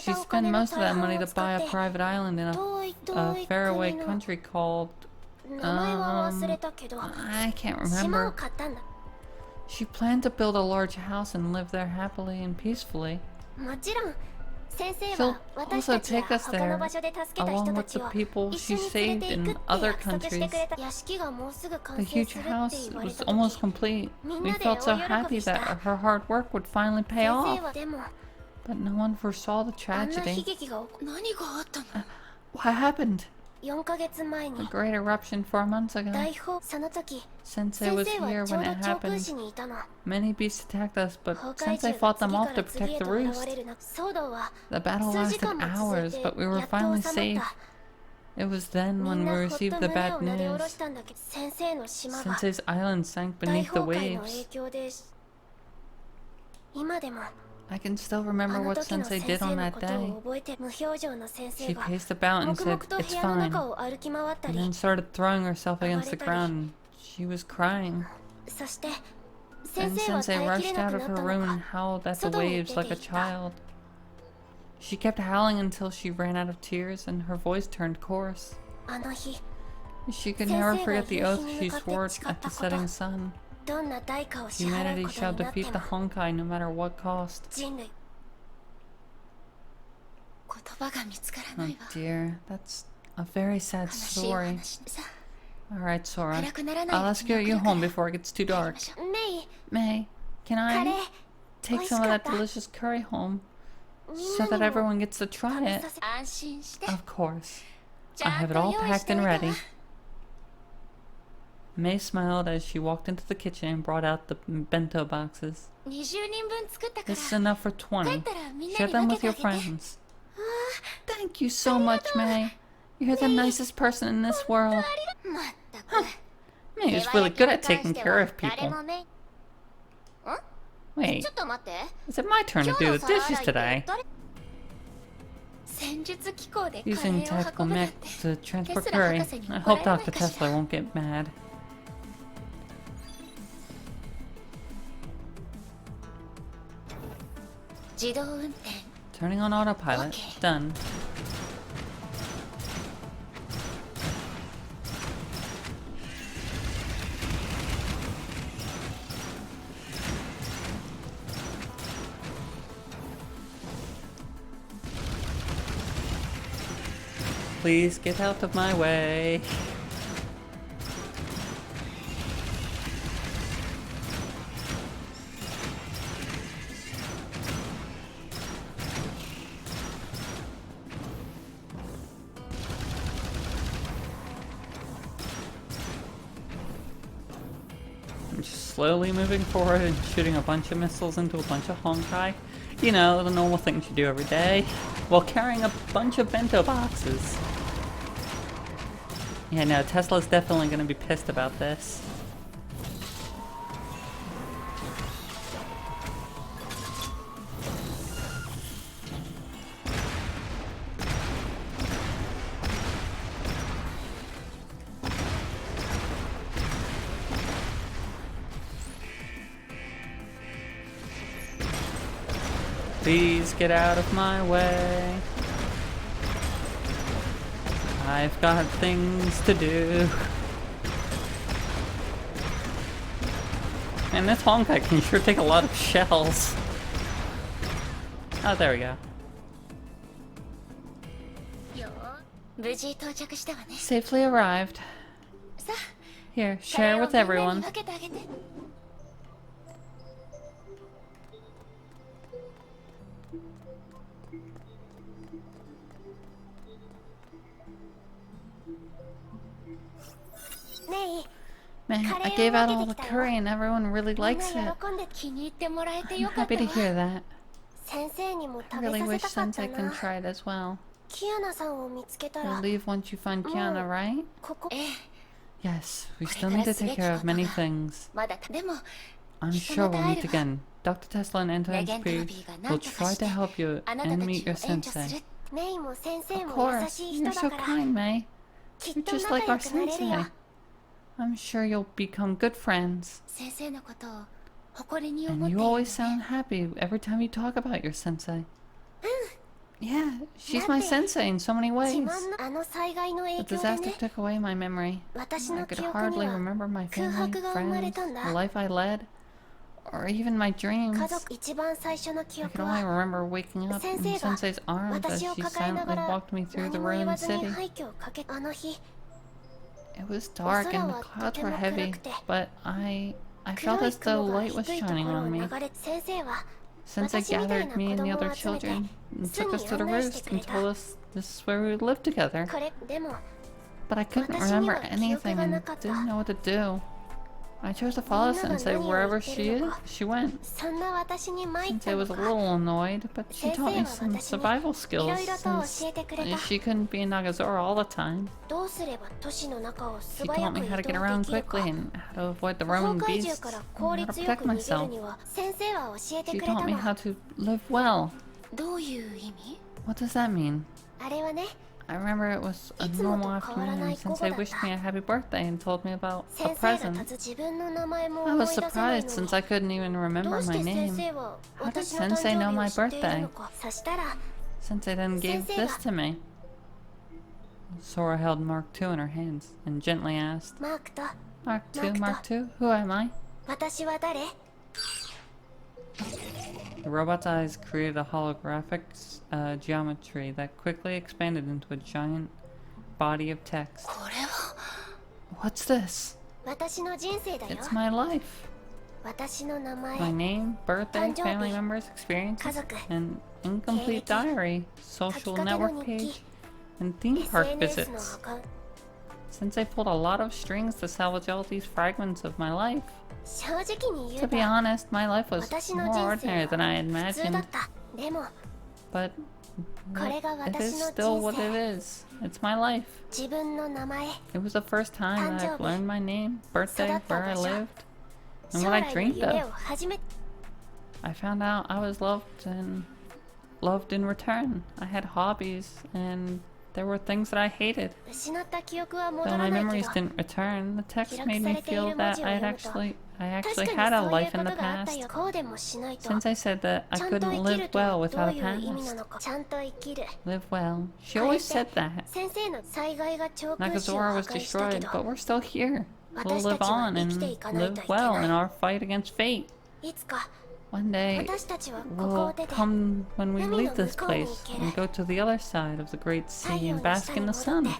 She spent most of that money to buy a private island in a faraway country called... I can't remember. She planned to build a large house and live there happily and peacefully. She'll also take us there, along with the people she saved in other countries. The huge house was almost complete. We felt so happy that her hard work would finally pay off. But no one foresaw the tragedy. What happened? The great eruption 4 months ago. Sensei was here when it happened. Many beasts attacked us, but Sensei fought them off to protect the roost. The battle lasted hours, but we were finally safe. It was then when we received the bad news. Sensei's island sank beneath the waves. I can still remember what Sensei did on that day. She paced about and said, "It's fine," and then started throwing herself against the ground. She was crying. Then Sensei rushed out of her room and howled at the waves like a child. She kept howling until she ran out of tears and her voice turned coarse. She could never forget the oath she swore at the setting sun. Humanity shall defeat the Honkai no matter what cost. Oh dear, that's a very sad story. Alright, Sora, I'll escort you home before it gets too dark. May, can I take some of that delicious curry home so that everyone gets to try it? Of course. I have it all packed and ready. May smiled as she walked into the kitchen and brought out the bento boxes. This is enough for 20. Share them with your friends. Thank you so much, May. You're the nicest person in this world. Huh. May is really good at taking care of people. Wait, is it my turn to do the dishes today? Using tactical mech to transfer curry. I hope Dr. Tesla won't get mad. Turning on autopilot. Done. Please get out of my way. I'm just slowly moving forward and shooting a bunch of missiles into a bunch of Honkai. You know, the normal things you do every day, while carrying a bunch of bento boxes. Yeah, no, Tesla's definitely gonna be pissed about this. Please get out of my way. I've got things to do. And this Honkai can sure take a lot of shells. Oh, there we go. Safely arrived. Here, share with everyone. Man, I gave out all the curry and everyone really likes it. I'm happy to hear that. I really wish Sensei can try it as well. You'll leave once you find Kiana, right? Yes, we still need to take care of many things. I'm sure we'll meet again. Dr. Tesla and Anton's P will try to help you and meet your sensei. Of course, you're so kind, May. You're just like our sensei. I'm sure you'll become good friends. And you always sound happy every time you talk about your sensei. Yeah, she's my sensei in so many ways. The disaster took away my memory. I could hardly remember my family, friends, the life I led, or even my dreams. I could only remember waking up in Sensei's arms as she silently walked me through the ruined city. It was dark and the clouds were heavy, but I felt as though light was shining on me. Sensei gathered me and the other children and took us to the roost and told us this is where we would live together. But I couldn't remember anything and didn't know what to do. I chose to follow Sensei wherever she went. Sensei was a little annoyed, but she taught me some survival skills since she couldn't be in Nagazora all the time. She taught me how to get around quickly and how to avoid the roaming beasts and how to protect myself. She taught me how to live well. What does that mean? I remember it was a normal afternoon and Sensei wished me a happy birthday and told me about a present. I was surprised since I couldn't even remember my name. How did Sensei know my birthday? Sensei then gave this to me. Sora held Mark II in her hands and gently asked, Mark II, who am I? The robot's eyes created a holographic geometry that quickly expanded into a giant body of text. What's this? It's my life. My name, birthday, family members, experiences, an incomplete diary, social network page, and theme park visits. Sensei pulled a lot of strings to salvage all these fragments of my life. To be honest, my life was more ordinary than I imagined. But it is still what it is. It's my life. It was the first time that I've learned my name, birthday, where I lived, and what I dreamed of. I found out I was loved in return. I had hobbies and there were things that I hated. Though my memories didn't return, the text made me feel that I actually had a life in the past. Sensei said that I couldn't live well without a past. Live well. She always said that. Nagazora was destroyed, but we're still here. We'll live on and live well in our fight against fate. One day will come when we leave this place and go to the other side of the great sea and bask in the sun.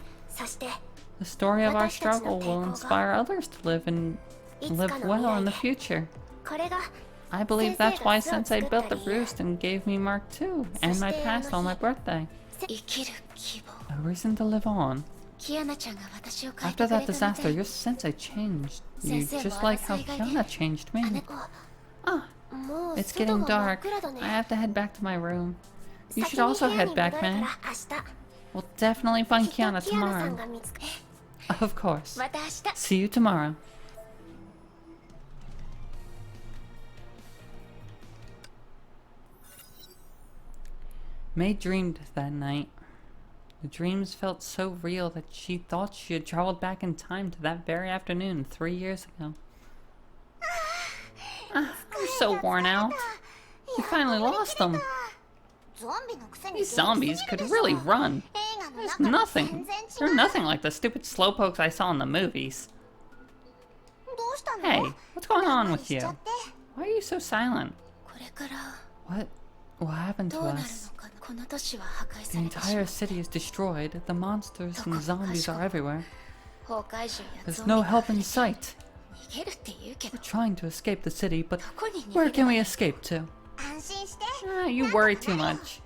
The story of our struggle will inspire others to live well in the future. I believe that's why Sensei built the roost and gave me Mark II and my past on my birthday. A reason to live on. After that disaster, your Sensei changed you just like how Kiana changed me. It's getting dark. I have to head back to my room. You should also head back, man. We'll definitely find Kiana tomorrow. Of course. See you tomorrow. May dreamed that night. The dreams felt so real that she thought she had traveled back in time to that very afternoon 3 years ago. I'm so worn out. You finally lost them. These zombies could really run. There's nothing. They're nothing like the stupid slowpokes I saw in the movies. Hey, what's going on with you? Why are you so silent? What happened to us? The entire city is destroyed. The monsters and zombies are everywhere. There's no help in sight. We're trying to escape the city, but where can we escape to? You worry too much.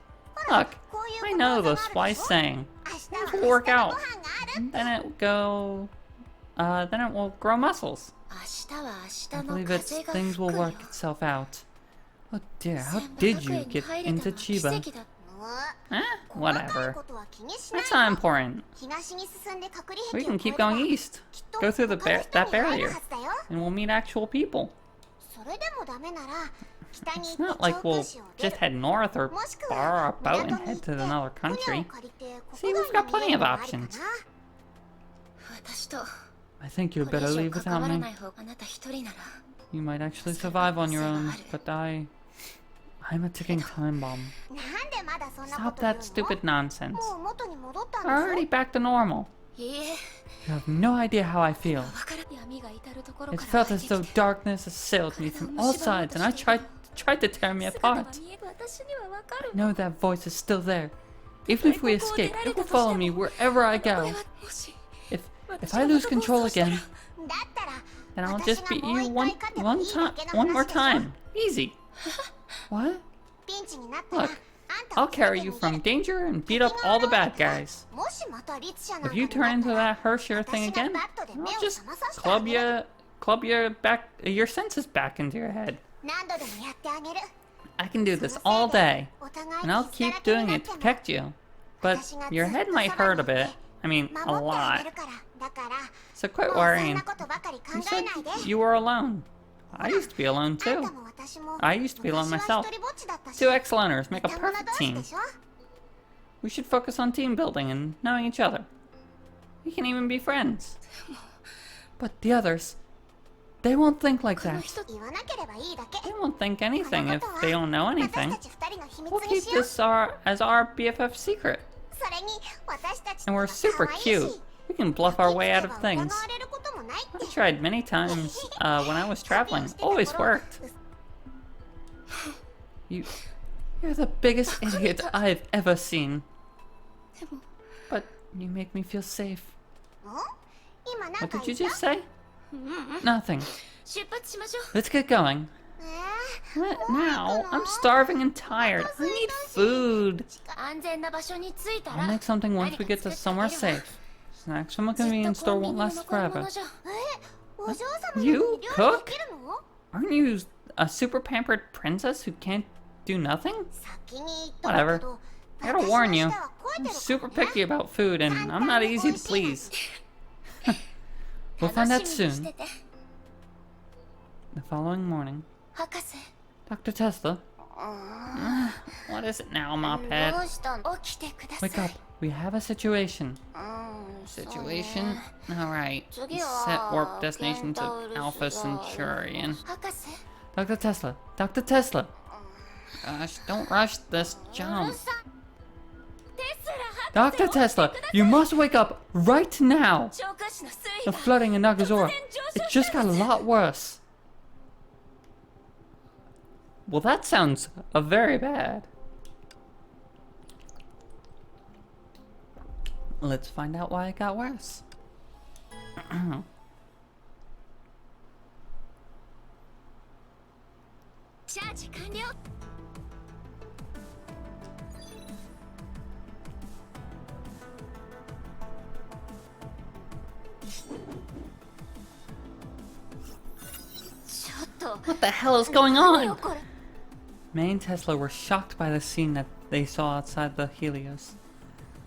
Look, I know this wise saying. Things will work out. Then it will grow muscles. I believe things will work itself out. Oh dear, how did you get into Chiba? Whatever. That's not important. We can keep going east. Go through that barrier, and we'll meet actual people. It's not like we'll just head north or borrow a boat and head to another country. See, we've got plenty of options. I think you'd better leave without me. You might actually survive on your own, but I'm a ticking time bomb. Stop that stupid nonsense. We're already back to normal. You have no idea how I feel. It felt as though darkness assailed me from all sides, and I tried to tear me apart. I know that voice is still there. Even if we escape, it will follow me wherever I go. If I lose control again, then I'll just beat you one more time. Easy. What? Look, I'll carry you from danger and beat up all the bad guys. If you turn into that Hershey thing again, I'll just club your senses back into your head. I can do this all day, and I'll keep doing it to protect you. But your head might hurt a bit. I mean, a lot. So quit worrying. You said you were alone. I used to be alone too. I used to be alone myself. Two ex-loners make a perfect team. We should focus on team building and knowing each other. We can even be friends. But the others, they won't think like that. They won't think anything if they don't know anything. We'll keep this as our BFF secret. And we're super cute. We can bluff our way out of things. I tried many times when I was traveling. Always worked. You're the biggest idiot I've ever seen. But you make me feel safe. What did you just say? Nothing. Let's get going. What now? I'm starving and tired. I need food. I'll make something once we get to somewhere safe. Snacks from a convenience store won't last forever. You cook? Aren't you a super pampered princess who can't do nothing? Whatever. I gotta warn you, I'm super picky about food and I'm not easy to please. We'll find out soon. The following morning. Dr. Tesla? What is it now, Mophead? Wake up. We have a situation. Situation? Alright. Set warp destination to Alpha Centurion. Dr. Tesla! Dr. Tesla! Gosh, don't rush this jump. Dr. Tesla, you must wake up right now! The flooding in Nagazora, it just got a lot worse. Well, that sounds very bad. Let's find out why it got worse. What the hell is going on? May and Tesla were shocked by the scene that they saw outside the Helios.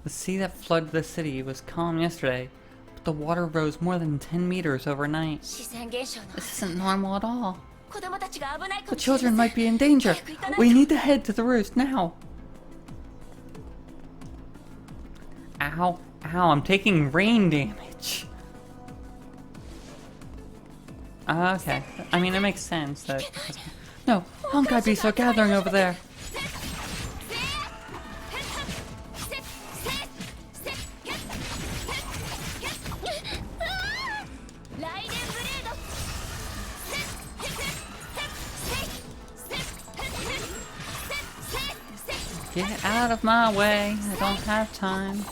The sea that flooded the city was calm yesterday, but the water rose more than 10 meters overnight. This isn't normal at all. The children might be in danger. We need to head to the roost now. Ow, ow, I'm taking rain damage. Okay, I mean, it makes sense that... No, Honkai beasts are gathering over there. Get out of my way. I don't have time.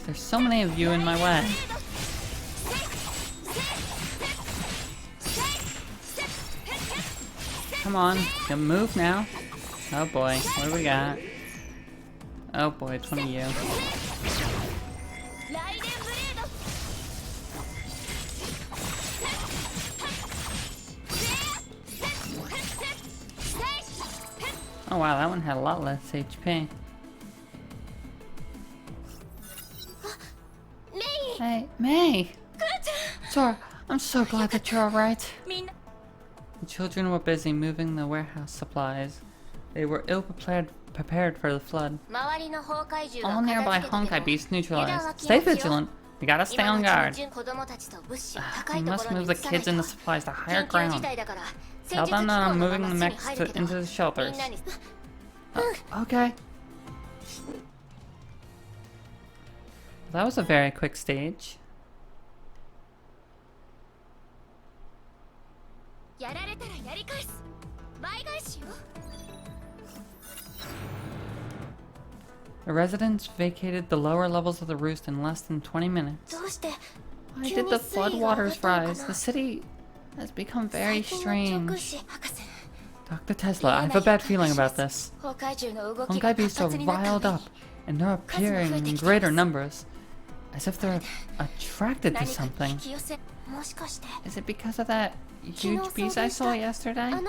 There's so many of you in my way. Come on, you move now. Oh boy, what do we got? Oh boy, 20 of you. Oh wow, that one had a lot less HP. Hey, May! Sora, I'm so glad that you're alright. The children were busy moving the warehouse supplies. They were ill-prepared for the flood. All nearby Honkai beasts neutralized. Stay vigilant. We gotta stay on guard. We must move the kids and the supplies to higher ground. Tell them that I'm moving the mechs into the shelters. Okay. That was a very quick stage. The residents vacated the lower levels of the roost in less than 20 minutes. Why did the floodwaters rise? The city has become very strange. Dr. Tesla, I have a bad feeling about this. Honkai beasts are riled up, and they're appearing in greater numbers, as if they're attracted to something. Is it because of that huge beast I saw yesterday? I've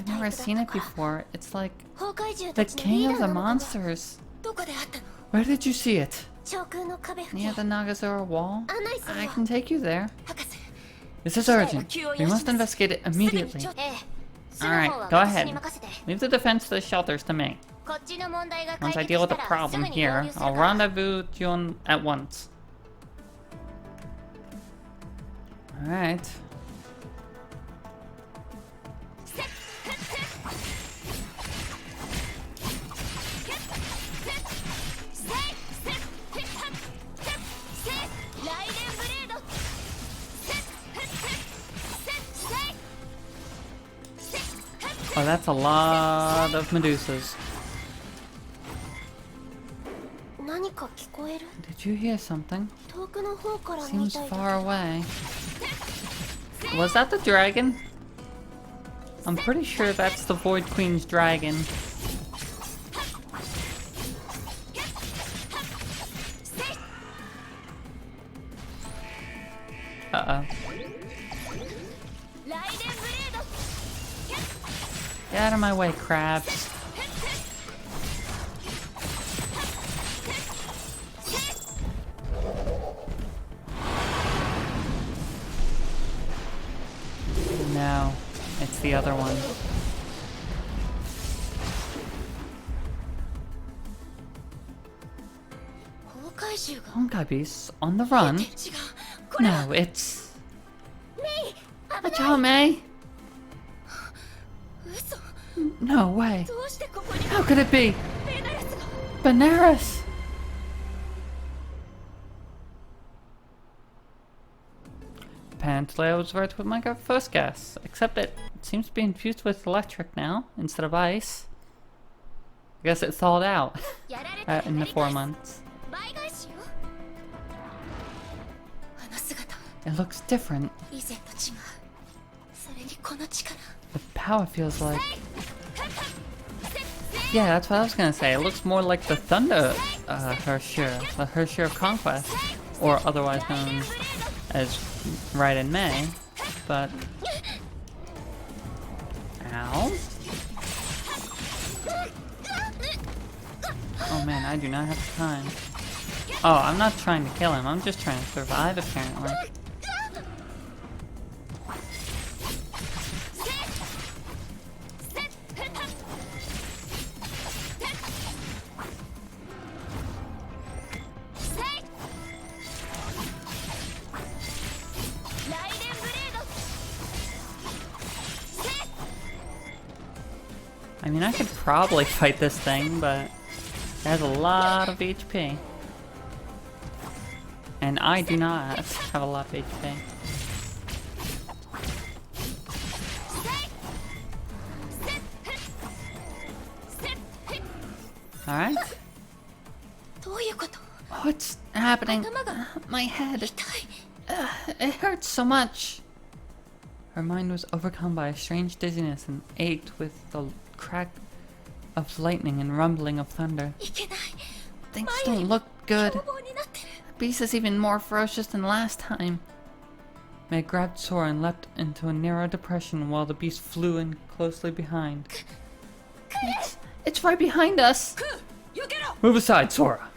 never seen it before. It's like the king of the monsters. Where did you see it? Near the Nagazora wall? I can take you there. This is urgent. We must investigate it immediately. Alright, go ahead. Leave the defense to the shelters to me. Once I deal with the problem here, I'll rendezvous with you at once. Alright. Oh, that's a lot of Medusas. Did you hear something? Seems far away. Was that the dragon? I'm pretty sure that's the Void Queen's dragon. Uh-oh. Get out of my way, crabs. No, it's the other one. Honkai beasts on the run? No, it's... Watch out, May! No way! How could it be? Benares! Apparently I was right with my first guess, except it seems to be infused with electric now, instead of ice. I guess it thawed out in the 4 months. It looks different. The power feels like... Yeah, that's what I was gonna say. It looks more like the Thunder Hershire, the Hershire of Conquest, or otherwise known as Raiden May, but... Ow. Oh man, I do not have time. Oh, I'm not trying to kill him, I'm just trying to survive apparently. I mean, I could probably fight this thing, but it has a lot of HP. And I do not have a lot of HP. Alright. What's happening? My head. It hurts so much. Her mind was overcome by a strange dizziness and ached with the crack of lightning and rumbling of thunder. Things don't look good. The beast is even more ferocious than last time. May grabbed Sora and leapt into a narrow depression while the beast flew in closely behind. It's right behind us! Move aside, Sora!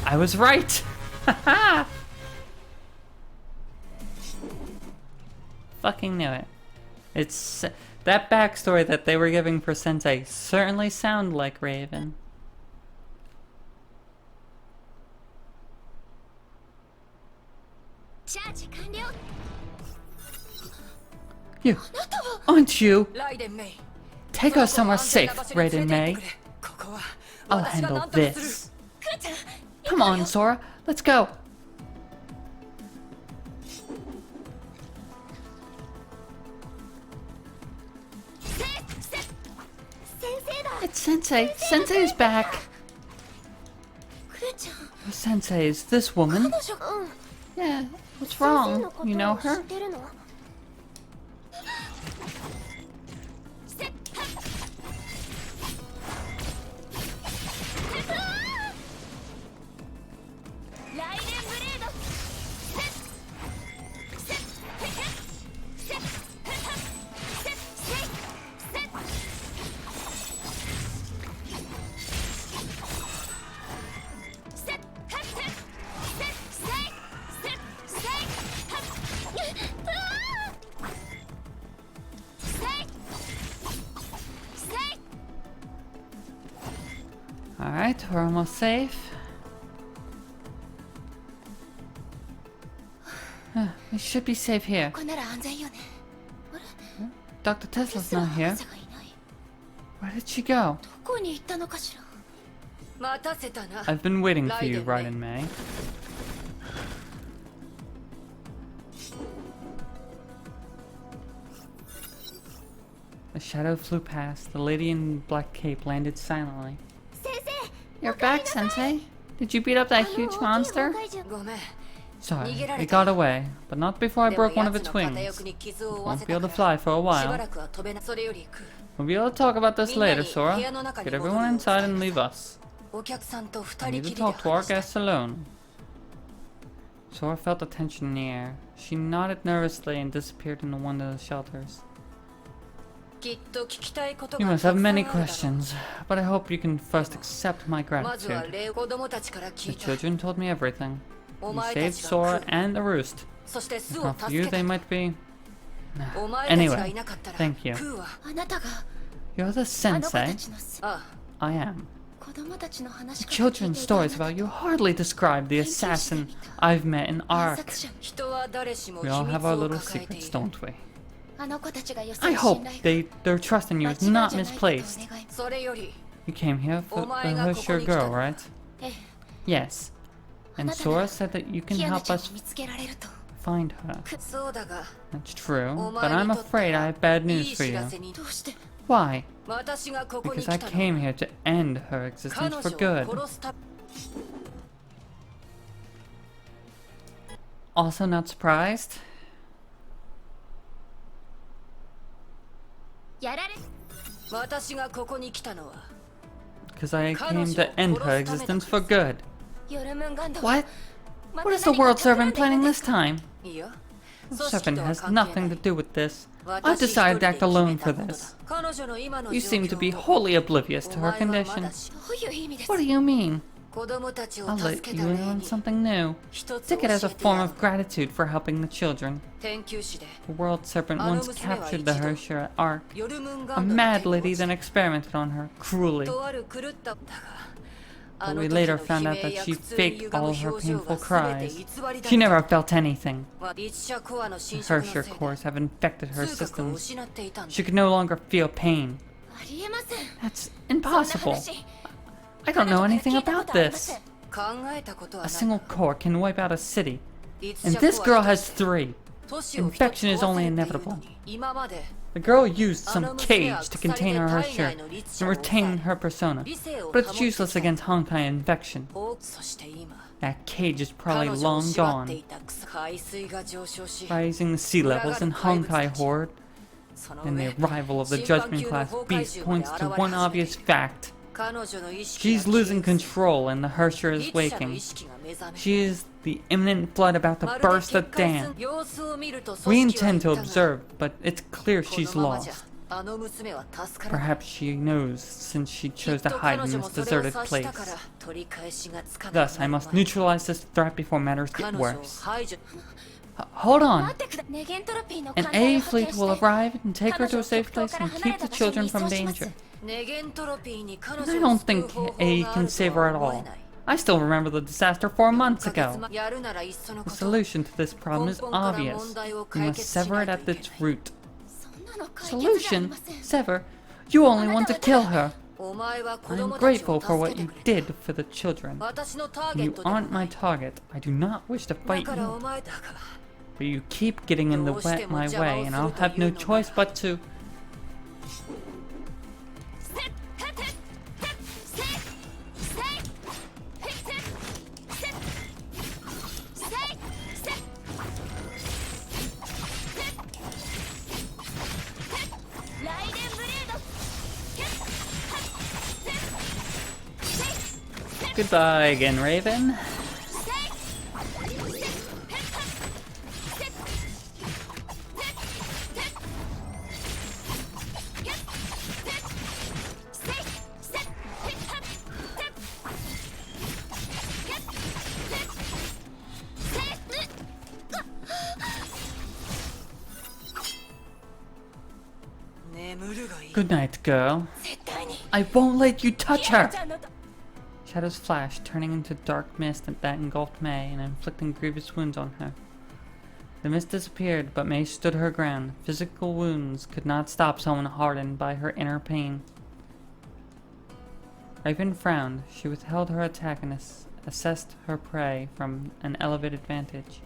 I was right! Haha! Fucking knew it. It's that backstory that they were giving for Sensei certainly sound like Raven. You, aren't you? Take us somewhere safe, Raiden May. I'll handle this. Come on, Sora, let's go. It's Sensei. Sensei is back. Sensei is this woman. Yeah, what's wrong? You know her? Alright, we're almost safe. We should be safe here. Dr. Tesla's not here. Where did she go? I've been waiting for you, Raiden May. A shadow flew past. The lady in black cape landed silently. You're back, Sensei. Did you beat up that huge monster? Sorry, it got away, but not before I broke one of its wings. Won't be able to fly for a while. We'll be able to talk about this later, Sora. Get everyone inside and leave us. I need to talk to our guests alone. Sora felt the tension in the air. She nodded nervously and disappeared into one of the shelters. You must have many questions, but I hope you can first accept my gratitude. The children told me everything. You saved Sora and the roost. If not for you, they might be... Anyway, thank you. You're the sensei? I am. The children's stories about you hardly describe the assassin I've met in Ark. We all have our little secrets, don't we? I hope their trust in you is not misplaced. You came here for the Hershire girl, right? Yes. And Sora said that you can help us find her. That's true, but I'm afraid I have bad news for you. Why? Because I came here to end her existence for good. Also not surprised? Because I came to end her existence for good. What? What is the World Serpent planning this time? The Serpent has nothing to do with this. I decided to act alone for this. You seem to be wholly oblivious to her condition. What do you mean? I'll let you in on something new. Take it as a form of gratitude for helping the children. The World Serpent once captured the Hershire at Ark. A mad lady then experimented on her cruelly. but we later found out that she faked all her painful cries. She never felt anything. The Hersher cores have infected her systems. She could no longer feel pain. That's impossible. I don't know anything about this. A single core can wipe out a city, and this girl has 3. Infection is only inevitable. The girl used some cage to contain her Hersher and retain her persona, but it's useless against Honkai infection. That cage is probably long gone. Rising the sea levels in Honkai Horde, and the arrival of the Judgment Class Beast points to one obvious fact. She's losing control and the Hersher is waking. She is the imminent flood about to burst the dam. We intend to observe, but it's clear she's lost. Perhaps she knows, since she chose to hide in this deserted place. Thus, I must neutralize this threat before matters get worse. Hold on! An A fleet will arrive and take her to a safe place and keep the children from danger. I don't think A can save her at all. I still remember the disaster 4 months ago. The solution to this problem is obvious. We must sever it at its root. Solution? Sever? You only want to kill her. I'm grateful for what you did for the children. You aren't my target. I do not wish to fight you. But you keep getting in my way, and I'll have no choice but to... Goodbye again, Raven. Good night, girl. I won't let you touch her! Shadows flashed, turning into dark mist that engulfed May and inflicting grievous wounds on her. The mist disappeared, but May stood her ground. Physical wounds could not stop someone hardened by her inner pain. Raven frowned. She withheld her attack and assessed her prey from an elevated vantage.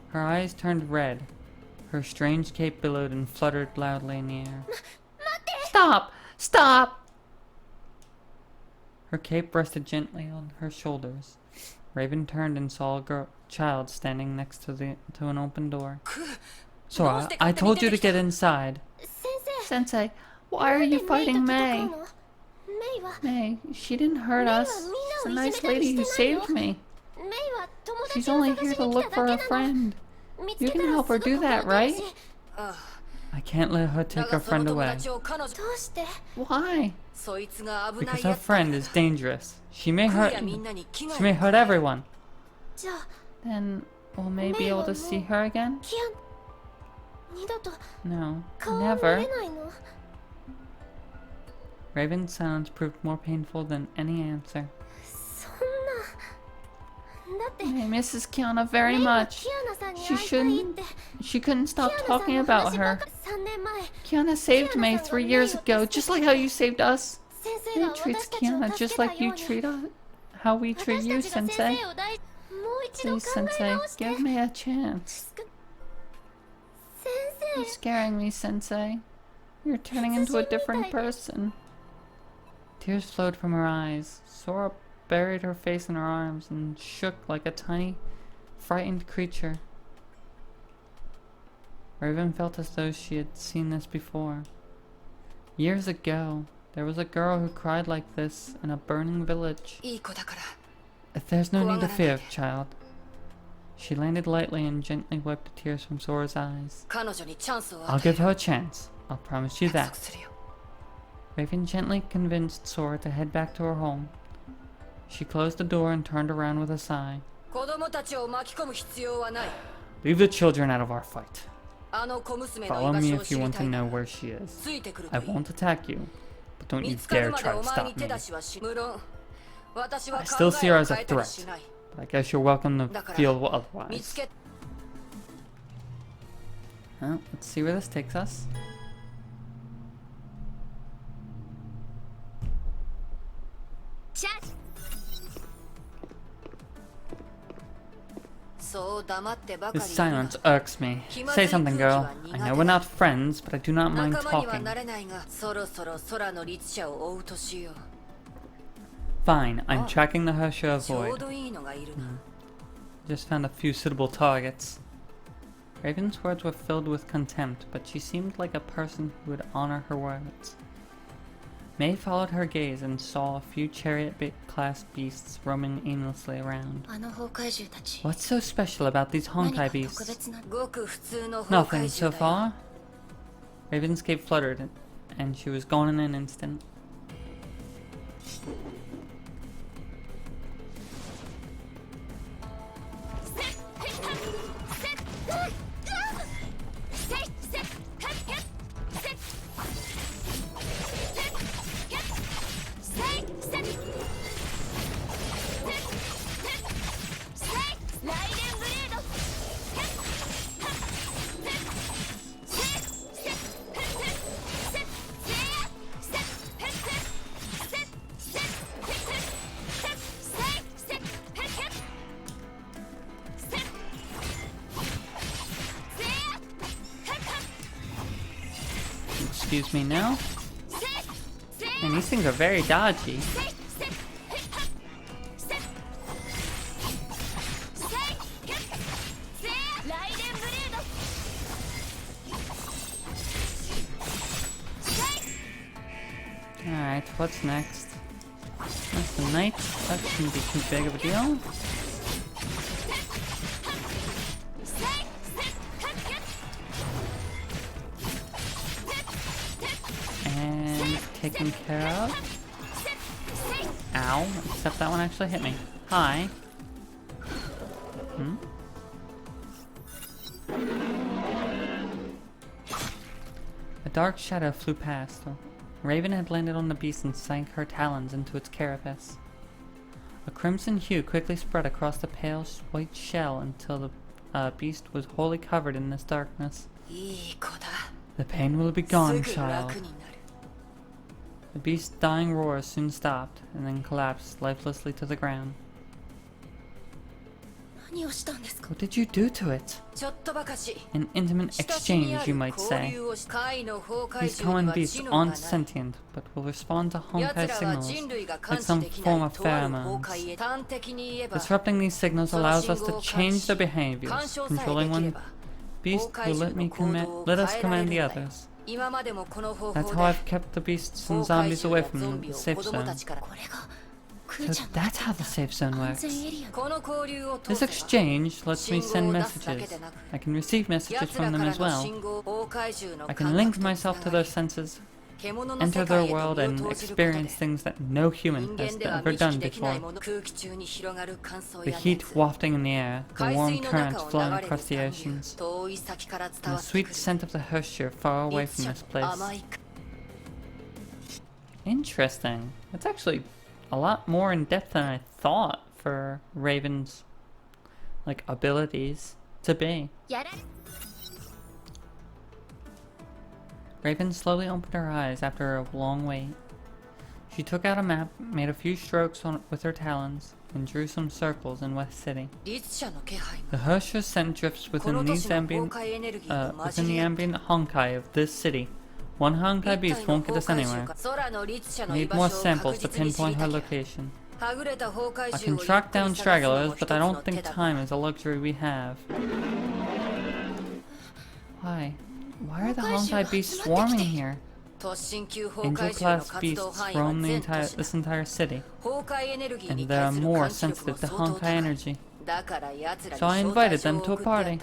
Her eyes turned red. Her strange cape billowed and fluttered loudly in the air. Stop! Stop! Her cape rested gently on her shoulders. Raven turned and saw a child standing next to an open door. Sora, I told you to get inside. Sensei, why are you fighting May? May, she didn't hurt us. She's a nice lady who saved me. She's only here to look for a friend. You can help her do that, right? I can't let her take her friend away. Why? Because her friend is dangerous. She may hurt everyone. Then we'll May be able to see her again? No, never. Raven's silence proved more painful than any answer. I miss Kiana very much. She couldn't stop talking about her. Kiana saved May 3 years ago, just like how you saved us. He treats Kiana just like you treat us, how we treat you, Sensei. Please, Sensei, give me a chance. You're scaring me, Sensei. You're turning into a different person. Tears flowed from her eyes. Sora buried her face in her arms and shook like a tiny, frightened creature. Raven felt as though she had seen this before. Years ago, there was a girl who cried like this in a burning village. There's no need to fear, child. She landed lightly and gently wiped the tears from Sora's eyes. I'll give her a chance. I'll promise you that. Raven gently convinced Sora to head back to her home. She closed the door and turned around with a sigh. Leave the children out of our fight. Follow me if you want to know where she is. I won't attack you, but don't you dare try to stop me. I still see her as a threat, but I guess you're welcome to feel otherwise. Well, let's see where this takes us. This silence irks me. Say something, girl. I know we're not friends, but I do not mind talking. Fine, I'm tracking the Hersher void. Just found a few suitable targets. Raven's words were filled with contempt, but she seemed like a person who would honor her words. May followed her gaze and saw a few chariot-class beasts roaming aimlessly around. What's so special about these Honkai beasts? Nothing so far. Raven's cape fluttered, and she was gone in an instant. Excuse me now. And these things are very dodgy. Alright, what's next? That's the knight. That shouldn't be too big of a deal. Taken care of. Ow, except that one actually hit me. Hi. A dark shadow flew past. Raven had landed on the beast and sank her talons into its carapace. A crimson hue quickly spread across the pale white shell until the beast was wholly covered in this darkness. The pain will be gone, child. The beast's dying roar soon stopped, and then collapsed lifelessly to the ground. What did you do to it? An intimate exchange, you might say. These common beasts aren't sentient, but will respond to Honkai signals, like some form of pheromones. Disrupting these signals allows us to change their behaviors, controlling one beast will let us command the others. That's how I've kept the beasts and zombies away from the safe zone. So that's how the safe zone works. This exchange lets me send messages. I can receive messages from them as well. I can link myself to their senses, enter their world, and experience things that no human has ever done before. The heat wafting in the air, the warm currents flowing across the oceans, and the sweet scent of the Hersher far away from this place. Interesting. That's actually a lot more in depth than I thought for Raven's abilities to be. Raven slowly opened her eyes after a long wait. She took out a map, made a few strokes with her talons, and drew some circles in West City. The Hersher scent drifts within the ambient Honkai of this city. One Honkai beast won't get us anywhere. I need more samples to pinpoint her location. I can track down stragglers, but I don't think time is a luxury we have. Why? Why are the Honkai beasts swarming here? Angel-class beasts roam this entire city, and they are more sensitive to Honkai energy. So I invited them to a party.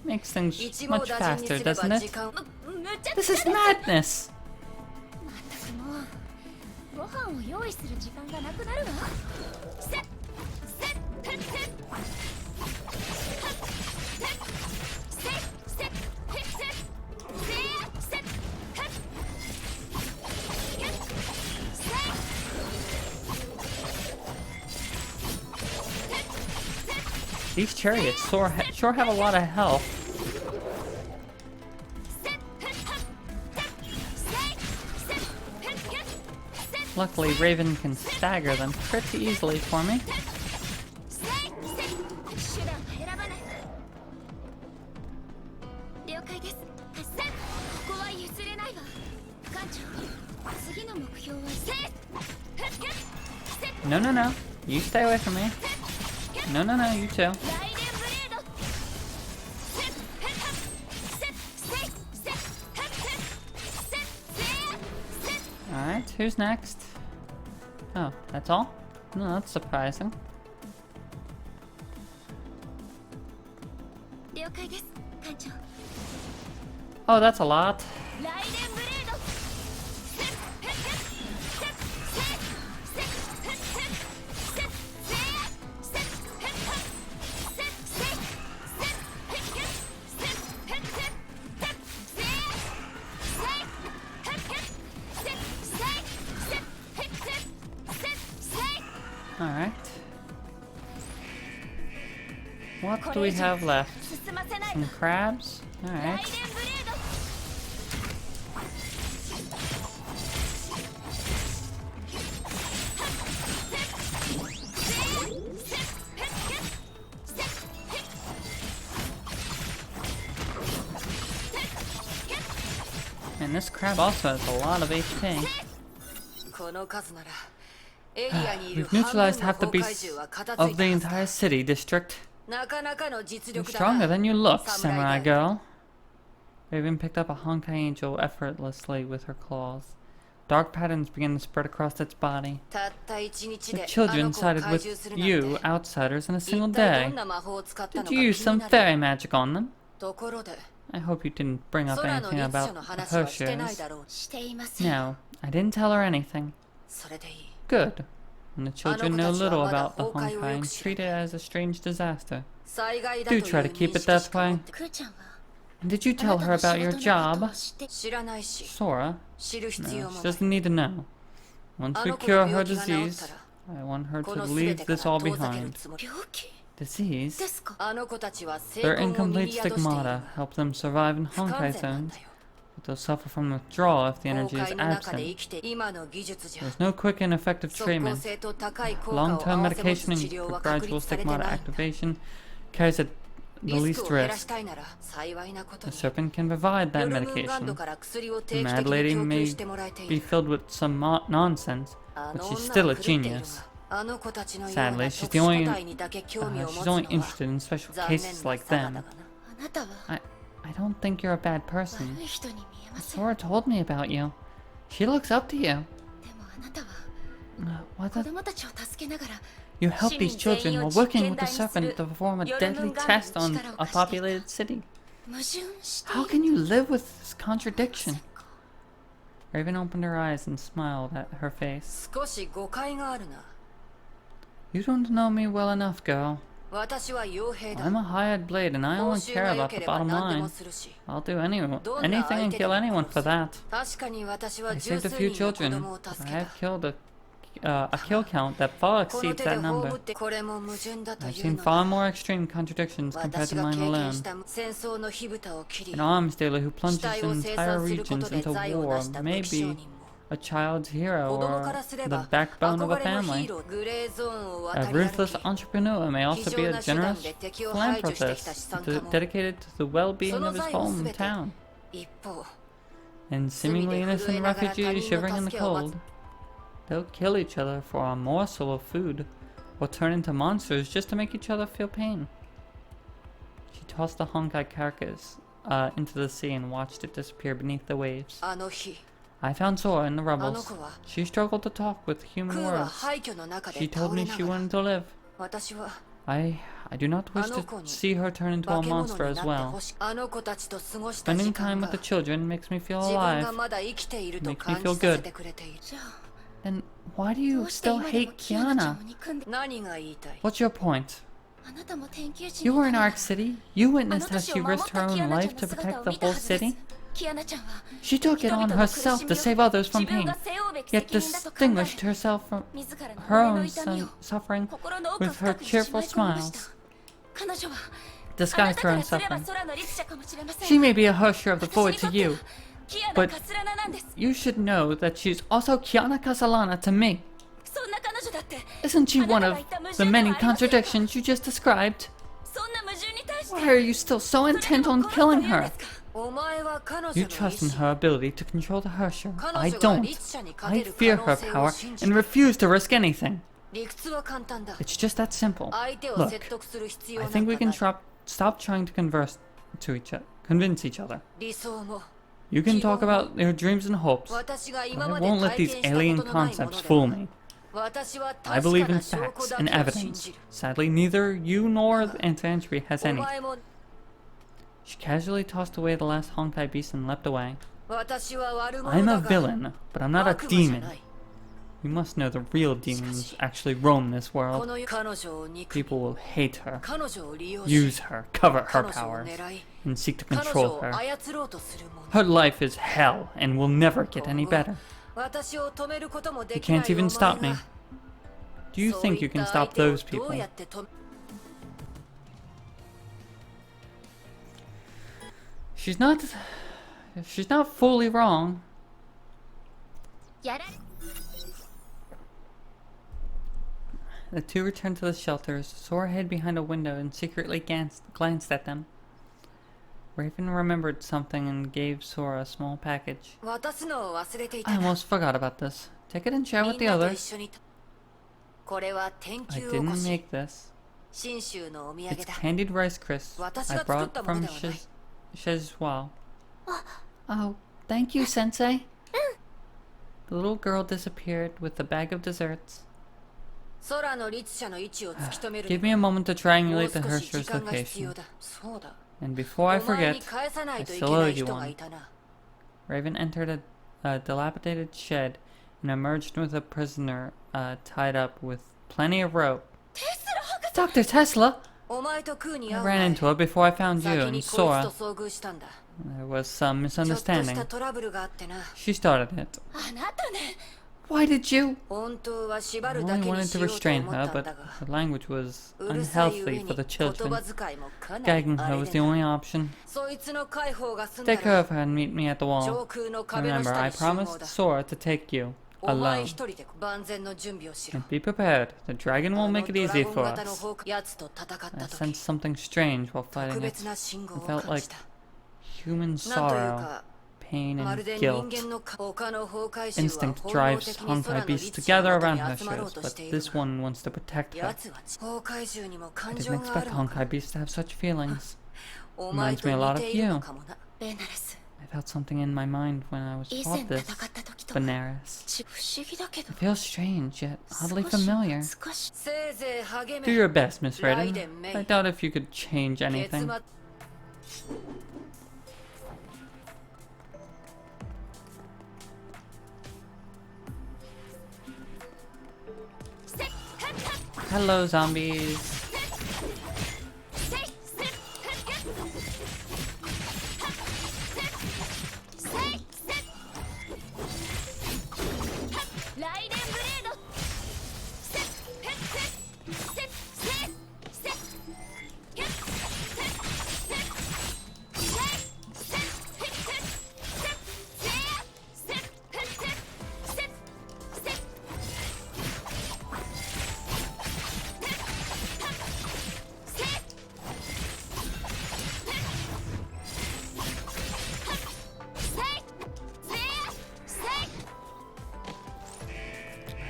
Makes things much faster, doesn't it? This is madness! These chariots sure have a lot of health. Luckily, Raven can stagger them pretty easily for me. No, no, no. You stay away from me. No, no, no, you too. Alright, who's next? Oh, that's all? No, that's surprising. Oh, that's a lot. Alright. What do we have left? Some crabs? Alright. And this crab also has a lot of HP. We've neutralized half the beasts of the entire city district. You're stronger than you look, samurai girl. Raven picked up a Honkai angel effortlessly with her claws. Dark patterns began to spread across its body. The children sided with you, outsiders, in a single day. Did you use some fairy magic on them? I hope you didn't bring up anything about her shares. No, I didn't tell her anything. Good. And the children know little about the Honkai and treat it as a strange disaster. Do try to keep it that way. And did you tell her about your job? Sora? No, she doesn't need to know. Once we cure her disease, I want her to leave this all behind. Disease? Their incomplete stigmata help them survive in Honkai zones, but they'll suffer from withdrawal if the energy is absent. There's no quick and effective treatment. Long-term medication and gradual stigmata activation carries the least risk. The serpent can provide that medication. The Mad Lady may be filled with some nonsense, but she's still a genius. Sadly, she's only interested in special cases like them. I don't think you're a bad person. Sora told me about you. She looks up to you. You help these children while working with the serpent to perform a deadly test on a populated city. How can you live with this contradiction? Raven opened her eyes and smiled at her face. You don't know me well enough, girl. I'm a hired blade and I only care about the bottom line. I'll do anything and kill anyone for that. I saved a few children, but I have killed a kill count that far exceeds that number. I've seen far more extreme contradictions compared to mine alone. An arms dealer who plunges entire regions into war may be a child's hero or the backbone of a family. A ruthless entrepreneur may also be a generous philanthropist dedicated to the well-being of his hometown. And seemingly innocent refugees shivering in the cold. They'll kill each other for a morsel of food, or turn into monsters just to make each other feel pain. She tossed the Honkai carcass into the sea and watched it disappear beneath the waves. I found Sora in the rubbles. She struggled to talk with human words. She told me she wanted to live. I do not wish to see her turn into a monster as well. Spending time with the children makes me feel alive. Makes me feel good. Then why do you still hate Kiana? What's your point? You were in Arc City. You witnessed how she risked her own life to protect the whole city. She took it on herself to save others from pain, yet distinguished herself from her own suffering with her cheerful smiles. Disguised her own suffering. She may be a Hersher of the void to you, but you should know that she's also Kiana Casalana to me. Isn't she one of the many contradictions you just described? Why are you still so intent on killing her? You trust in her ability to control the Hersher. I don't. I fear her power and refuse to risk anything. It's just that simple. Look, I think we can stop trying to convince each other. You can talk about your dreams and hopes, but I won't let these alien concepts fool me. I believe in facts and evidence. Sadly, neither you nor the Anti-Entry has any. She casually tossed away the last Honkai beast and leapt away. I'm a villain, but I'm not a demon. You must know the real demons actually roam this world. People will hate her, use her, covet her powers, and seek to control her. Her life is hell and will never get any better. You can't even stop me. Do you think you can stop those people? She's not fully wrong. The two returned to the shelters. Sora hid behind a window and secretly glanced at them. Raven remembered something and gave Sora a small package. I almost forgot about this. Take it and share with the others. I didn't make this. It's candied rice crisps I brought from Shezhua. Oh, thank you, Sensei. The little girl disappeared with the bag of desserts. Give me a moment to triangulate the Hersher's location. And before I forget, I still owe you one. Raven entered a dilapidated shed and emerged with a prisoner tied up with plenty of rope. Dr. Tesla! I ran into her before I found you and Sora. There was some misunderstanding. She started it. Why did you? I only wanted to restrain her, but her language was unhealthy for the children. Gagging her was the only option. Take care of her and meet me at the wall. Remember, I promised Sora to take you alone. And be prepared. The dragon won't make it easy for us. I sensed something strange while fighting it. I felt like human sorrow, pain, and guilt. Instinct drives Honkai beasts together around Hershers, but this one wants to protect her. I didn't expect Honkai beasts to have such feelings. Reminds me a lot of you. I felt something in my mind when I was taught this, Benares. It feels strange, yet oddly familiar. Do your best, Miss Raiden. I doubt if you could change anything. Hello, zombies.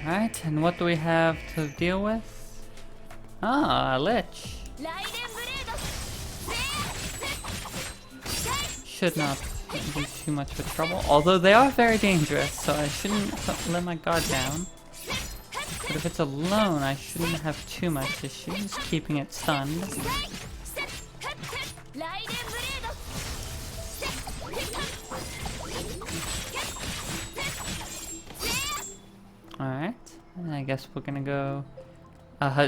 Alright, and what do we have to deal with? Ah, a lich. Should not be too much of a trouble, although they are very dangerous, so I shouldn't let my guard down. But if it's alone, I shouldn't have too much issues keeping it stunned. Alright, and I guess we're gonna go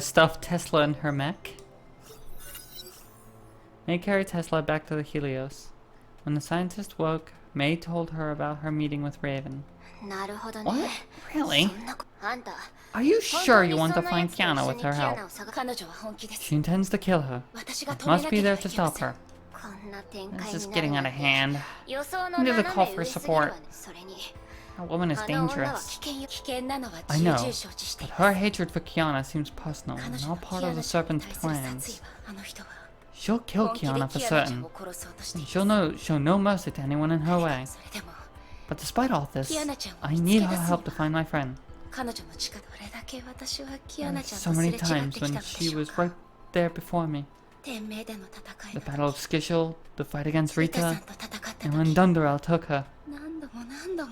stuff Tesla in her mech. May carried Tesla back to the Helios. When the scientist woke, May told her about her meeting with Raven. What? Really? Are you sure you want to find Kiana with her help? She intends to kill her. I must be there to stop her. This is getting out of hand. I need to call for support. That woman is dangerous. I know, but her hatred for Kiana seems personal and not part of the Serpent's plans. She'll kill Kiana for certain, and she'll show no mercy to anyone in her way. But despite all this, I need her help to find my friend. So many times when she was right there before me. The Battle of Skishel, the fight against Rita, and when Dundurel took her.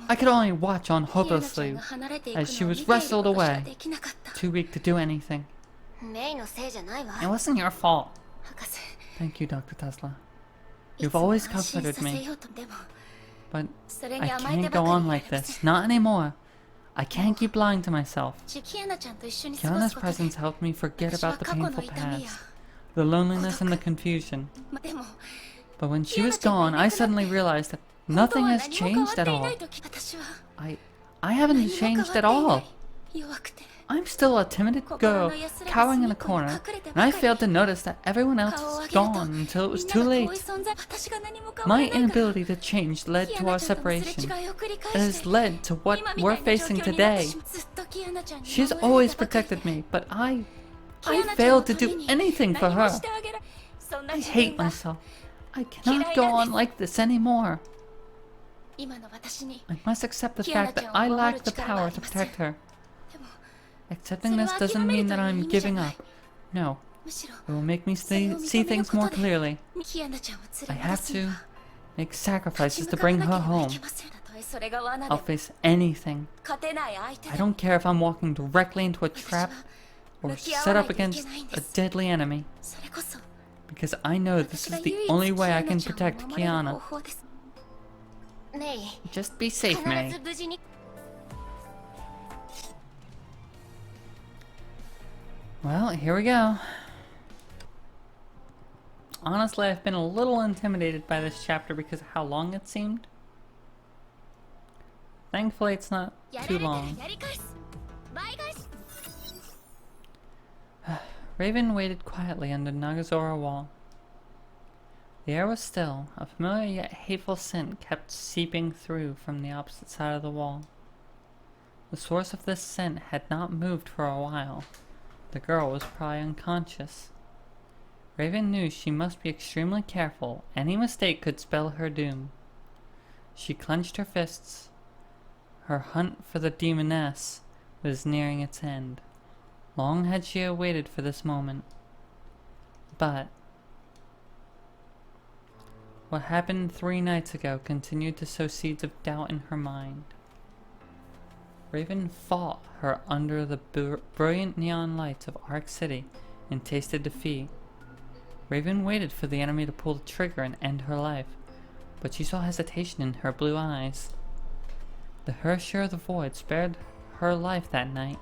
I could only watch on hopelessly as she was wrestled away, too weak to do anything. It wasn't your fault. Thank you, Dr. Tesla. You've always comforted me. But I can't go on like this, not anymore. I can't keep lying to myself. Kiana's presence helped me forget about the painful past, the loneliness and the confusion. But when she was gone, I suddenly realized that nothing has changed at all. I haven't changed at all. I'm still a timid girl, cowering in a corner, and I failed to notice that everyone else was gone until it was too late. My inability to change led to our separation. It has led to what we're facing today. She's always protected me, but I failed to do anything for her. I hate myself. I cannot go on like this anymore. I must accept the fact that I lack the power to protect her. Accepting this doesn't mean that I'm giving up. No, it will make me see things more clearly. I have to make sacrifices to bring her home. I'll face anything. I don't care if I'm walking directly into a trap or set up against a deadly enemy. Because I know this is the only way I can protect Kiana. Just be safe, May. Well, here we go. Honestly, I've been a little intimidated by this chapter because of how long it seemed. Thankfully, it's not too long. Raven waited quietly under Nagazora wall. The air was still. A familiar yet hateful scent kept seeping through from the opposite side of the wall. The source of this scent had not moved for a while. The girl was probably unconscious. Raven knew she must be extremely careful. Any mistake could spell her doom. She clenched her fists. Her hunt for the demoness was nearing its end. Long had she awaited for this moment. But what happened 3 nights ago continued to sow seeds of doubt in her mind. Raven fought her under the brilliant neon lights of Arc City and tasted defeat. Raven waited for the enemy to pull the trigger and end her life, but she saw hesitation in her blue eyes. The Herrscher of the Void spared her life that night.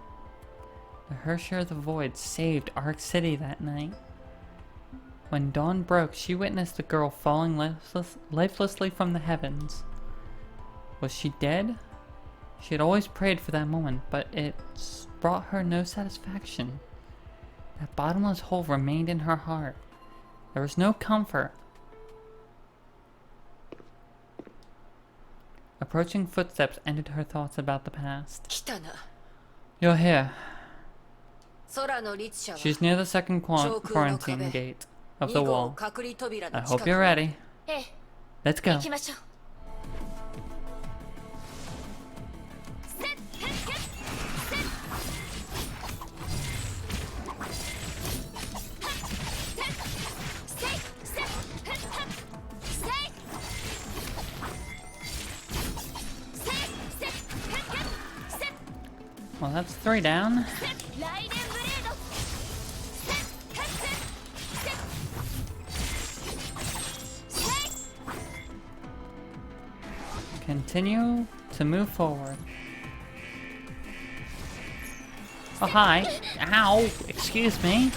The Herrscher of the Void saved Arc City that night. When dawn broke, she witnessed the girl falling lifelessly from the heavens. Was she dead? She had always prayed for that moment, but it brought her no satisfaction. That bottomless hole remained in her heart. There was no comfort. Approaching footsteps ended her thoughts about the past. You're here. She's near the second quarantine gate of the wall. I hope you're ready. Let's go. Well, that's 3 down. Continue to move forward. Oh, hi. Ow! Excuse me.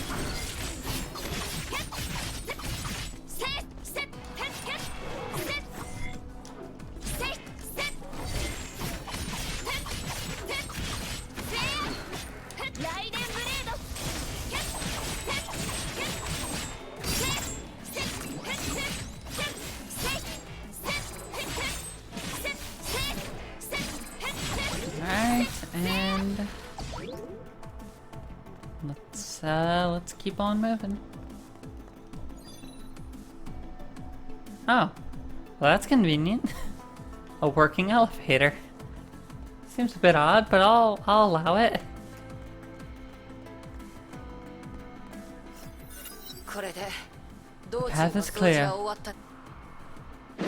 let's keep on moving. Oh, well, that's convenient. A working elevator. Seems a bit odd, but I'll allow it. The path is clear. A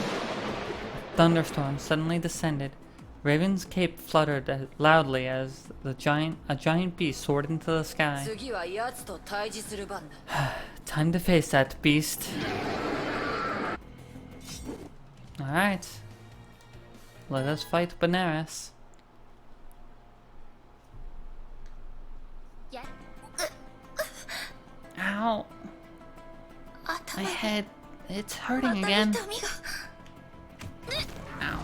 thunderstorm suddenly descended. Raven's cape fluttered loudly as a giant beast soared into the sky. Time to face that beast. Alright. Let us fight Benares. Ow. My head. It's hurting again. Ow.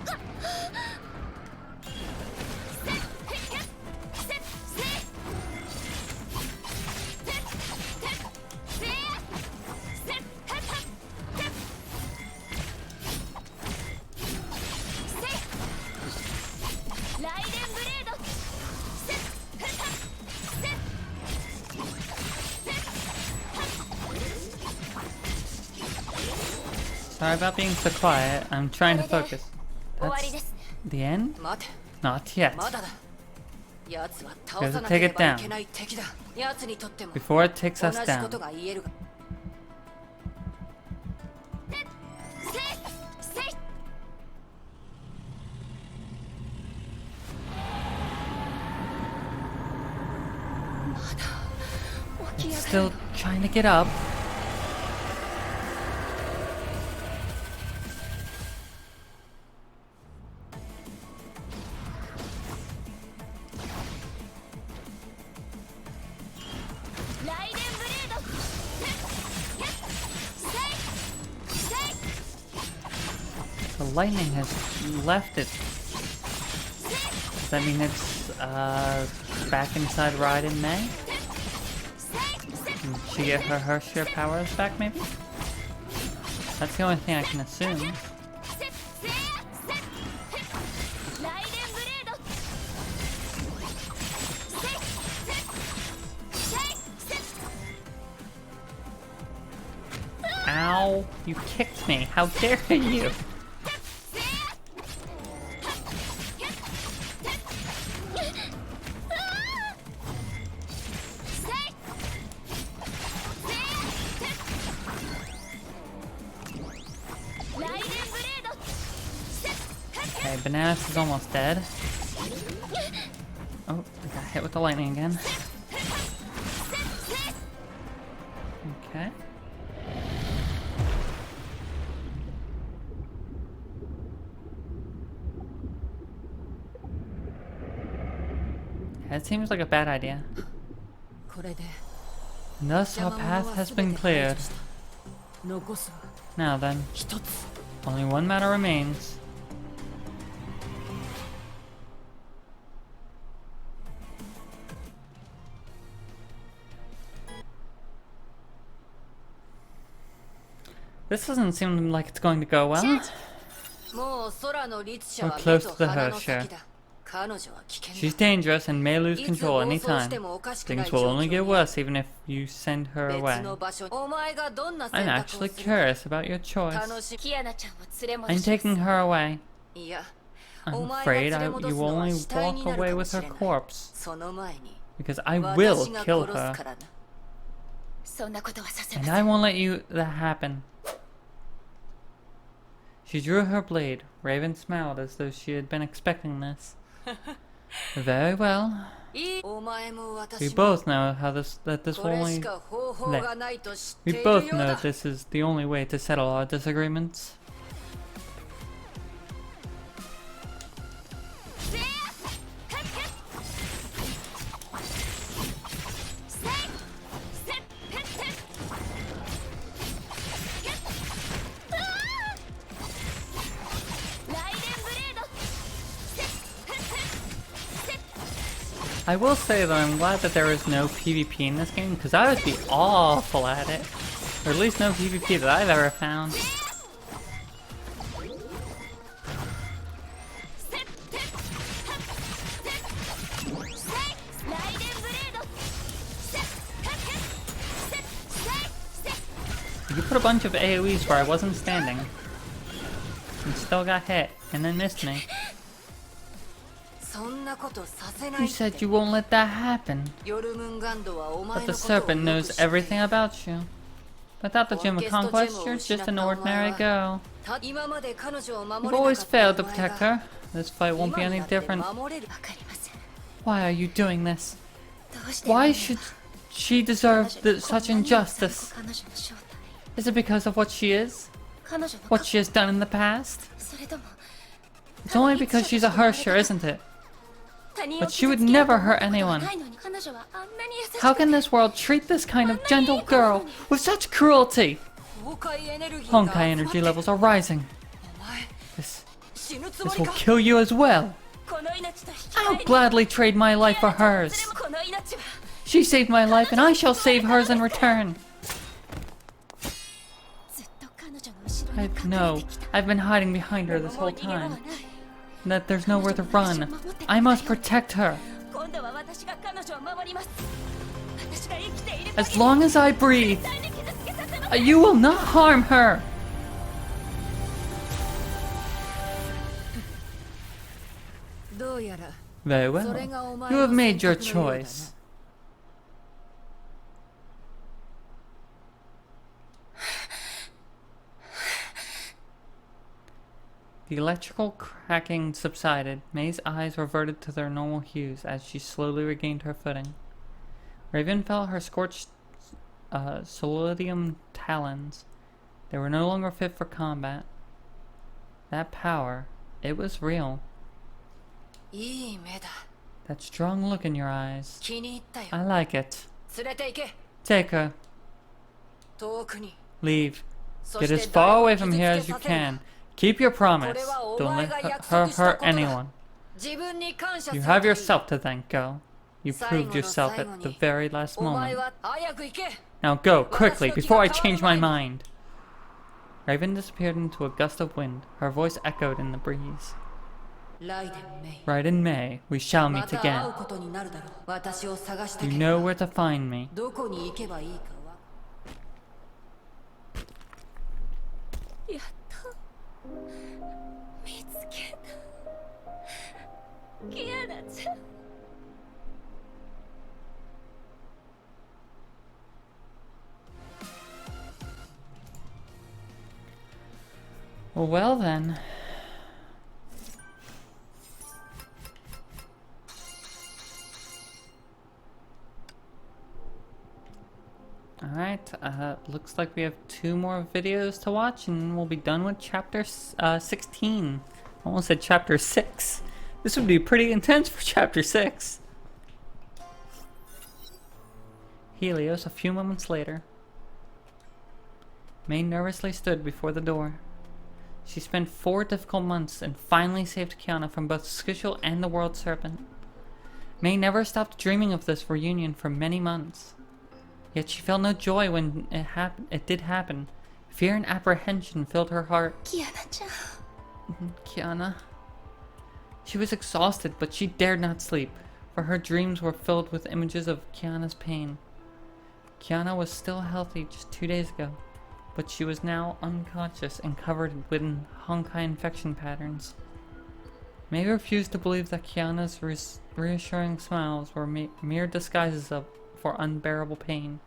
Sorry about being so quiet. I'm trying to focus. That's the end? Not yet. We have to take it down before it takes us down. It's still trying to get up. The lightning has left it. Does that mean it's back inside Raiden May? Did she get her sheer powers back maybe? That's the only thing I can assume. Ow, you kicked me. How dare you? Okay, Bananas is almost dead. Oh, I got hit with the lightning again. Okay. That seems like a bad idea. And thus our path has been cleared. Now then, only one matter remains. This doesn't seem like it's going to go well. We're close to the Herrscher. She's dangerous and may lose control any time. Things will only get worse even if you send her away. I'm actually curious about your choice. I'm taking her away. I'm afraid you will only walk away with her corpse. Because I will kill her. And I won't let that happen. She drew her blade. Raven smiled as though she had been expecting this. Very well. We both know We both know this is the only way to settle our disagreements. I will say that I'm glad that there is no PvP in this game, because I would be awful at it. Or at least no PvP that I've ever found. put a bunch of AoEs where I wasn't standing. And still got hit, and then missed me. You said you won't let that happen. But the serpent knows everything about you. Without the Gem of Conquest, you're just an ordinary girl. You've always failed to protect her. This fight won't be any different. Why are you doing this? Why should she deserve such injustice? Is it because of what she is? What she has done in the past? It's only because she's a Hersher, isn't it? But she would never hurt anyone. How can this world treat this kind of gentle girl with such cruelty? Honkai energy levels are rising. This will kill you as well. I'll gladly trade my life for hers. She saved my life and I shall save hers in return. I've been hiding behind her this whole time. And that there's nowhere to run. I must protect her. As long as I breathe, you will not harm her. Very well. You have made your choice. The electrical cracking subsided. May's eyes reverted to their normal hues as she slowly regained her footing. Raven felt her scorched solidium talons. They were no longer fit for combat. That power, it was real. That strong look in your eyes. I like it. Take her. Leave. Get as far away from here as you can. Keep your promise. Don't let her hurt anyone. You have yourself to thank, girl. You proved yourself at the very last moment. Now go, quickly, before I change my mind. Raven disappeared into a gust of wind. Her voice echoed in the breeze. Right in May, we shall meet again. You know where to find me. Well then. Alright, looks like we have 2 more videos to watch and we'll be done with chapter 16. Almost said chapter 6. This would be pretty intense for chapter 6. Helios a few moments later. May nervously stood before the door. She spent 4 difficult months and finally saved Kiana from both Skishel and the World Serpent. May never stopped dreaming of this reunion for many months. Yet she felt no joy when it did happen. Fear and apprehension filled her heart. Kiana-chan. Kiana. She was exhausted, but she dared not sleep, for her dreams were filled with images of Kiana's pain. Kiana was still healthy just 2 days ago, but she was now unconscious and covered in Honkai infection patterns. May refused to believe that Kiana's reassuring smiles were mere disguises for unbearable pain.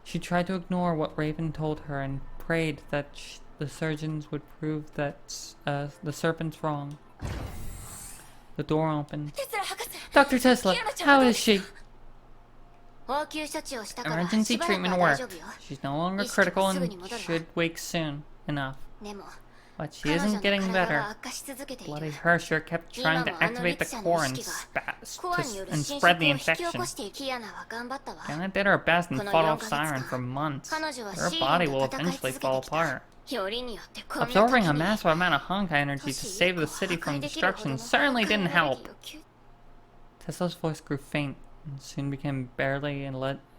She tried to ignore what Raven told her and prayed that the surgeons would prove that the serpent's wrong. The door opened. Dr. Tesla, how is she? Emergency treatment worked. She's no longer critical and should wake soon enough. But she isn't getting better. Bloody Hersher kept trying to activate the core and spread the infection. Kiana did her best and fought off Siren for months. Her body will eventually fall apart. Absorbing a massive amount of Honkai energy to save the city from destruction certainly didn't help. Tesla's voice grew faint and soon became barely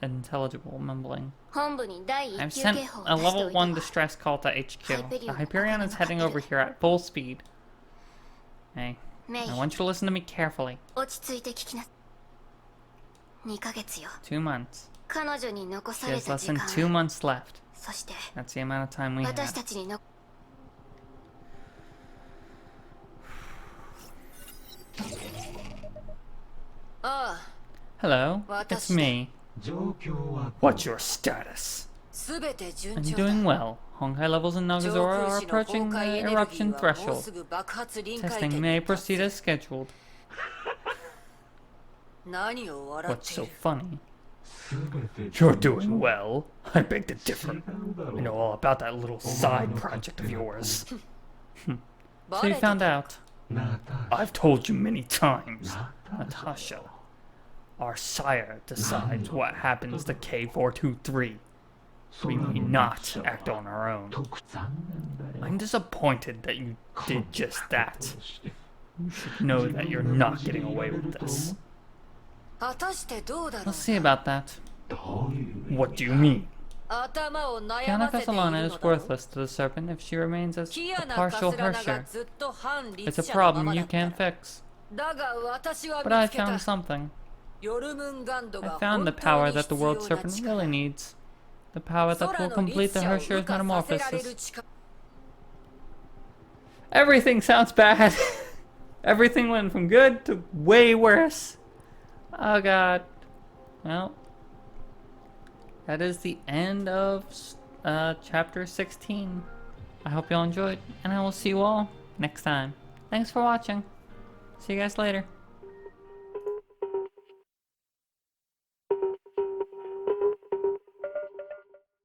intelligible, mumbling. I've sent a level 1 distress call to HQ. The Hyperion is heading over here at full speed. Hey, I want you to listen to me carefully. 2 months. She has less than 2 months left. That's the amount of time we have. Hello, it's me. What's your status? I'm doing well. Honkai levels in Nagazora are approaching the eruption threshold. Testing may proceed as scheduled. What's so funny? You're doing well. I beg to differ. I know all about that little side project of yours. So you found out. I've told you many times, Natasha. Our sire decides what happens to K423. We may not act on our own. I'm disappointed that you did just that. You should know that you're not getting away with this. We'll see about that. What do you mean? Kiana Castellana is worthless to the serpent if she remains as a partial Hersher. It's a problem you can't fix. But I found something. I found the power that the world serpent really needs. The power that will complete the Hersher's metamorphosis. Everything sounds bad. Everything went from good to way worse. Oh god. Well, that is the end of chapter 16. I hope you all enjoyed, and I will see you all next time. Thanks for watching. See you guys later.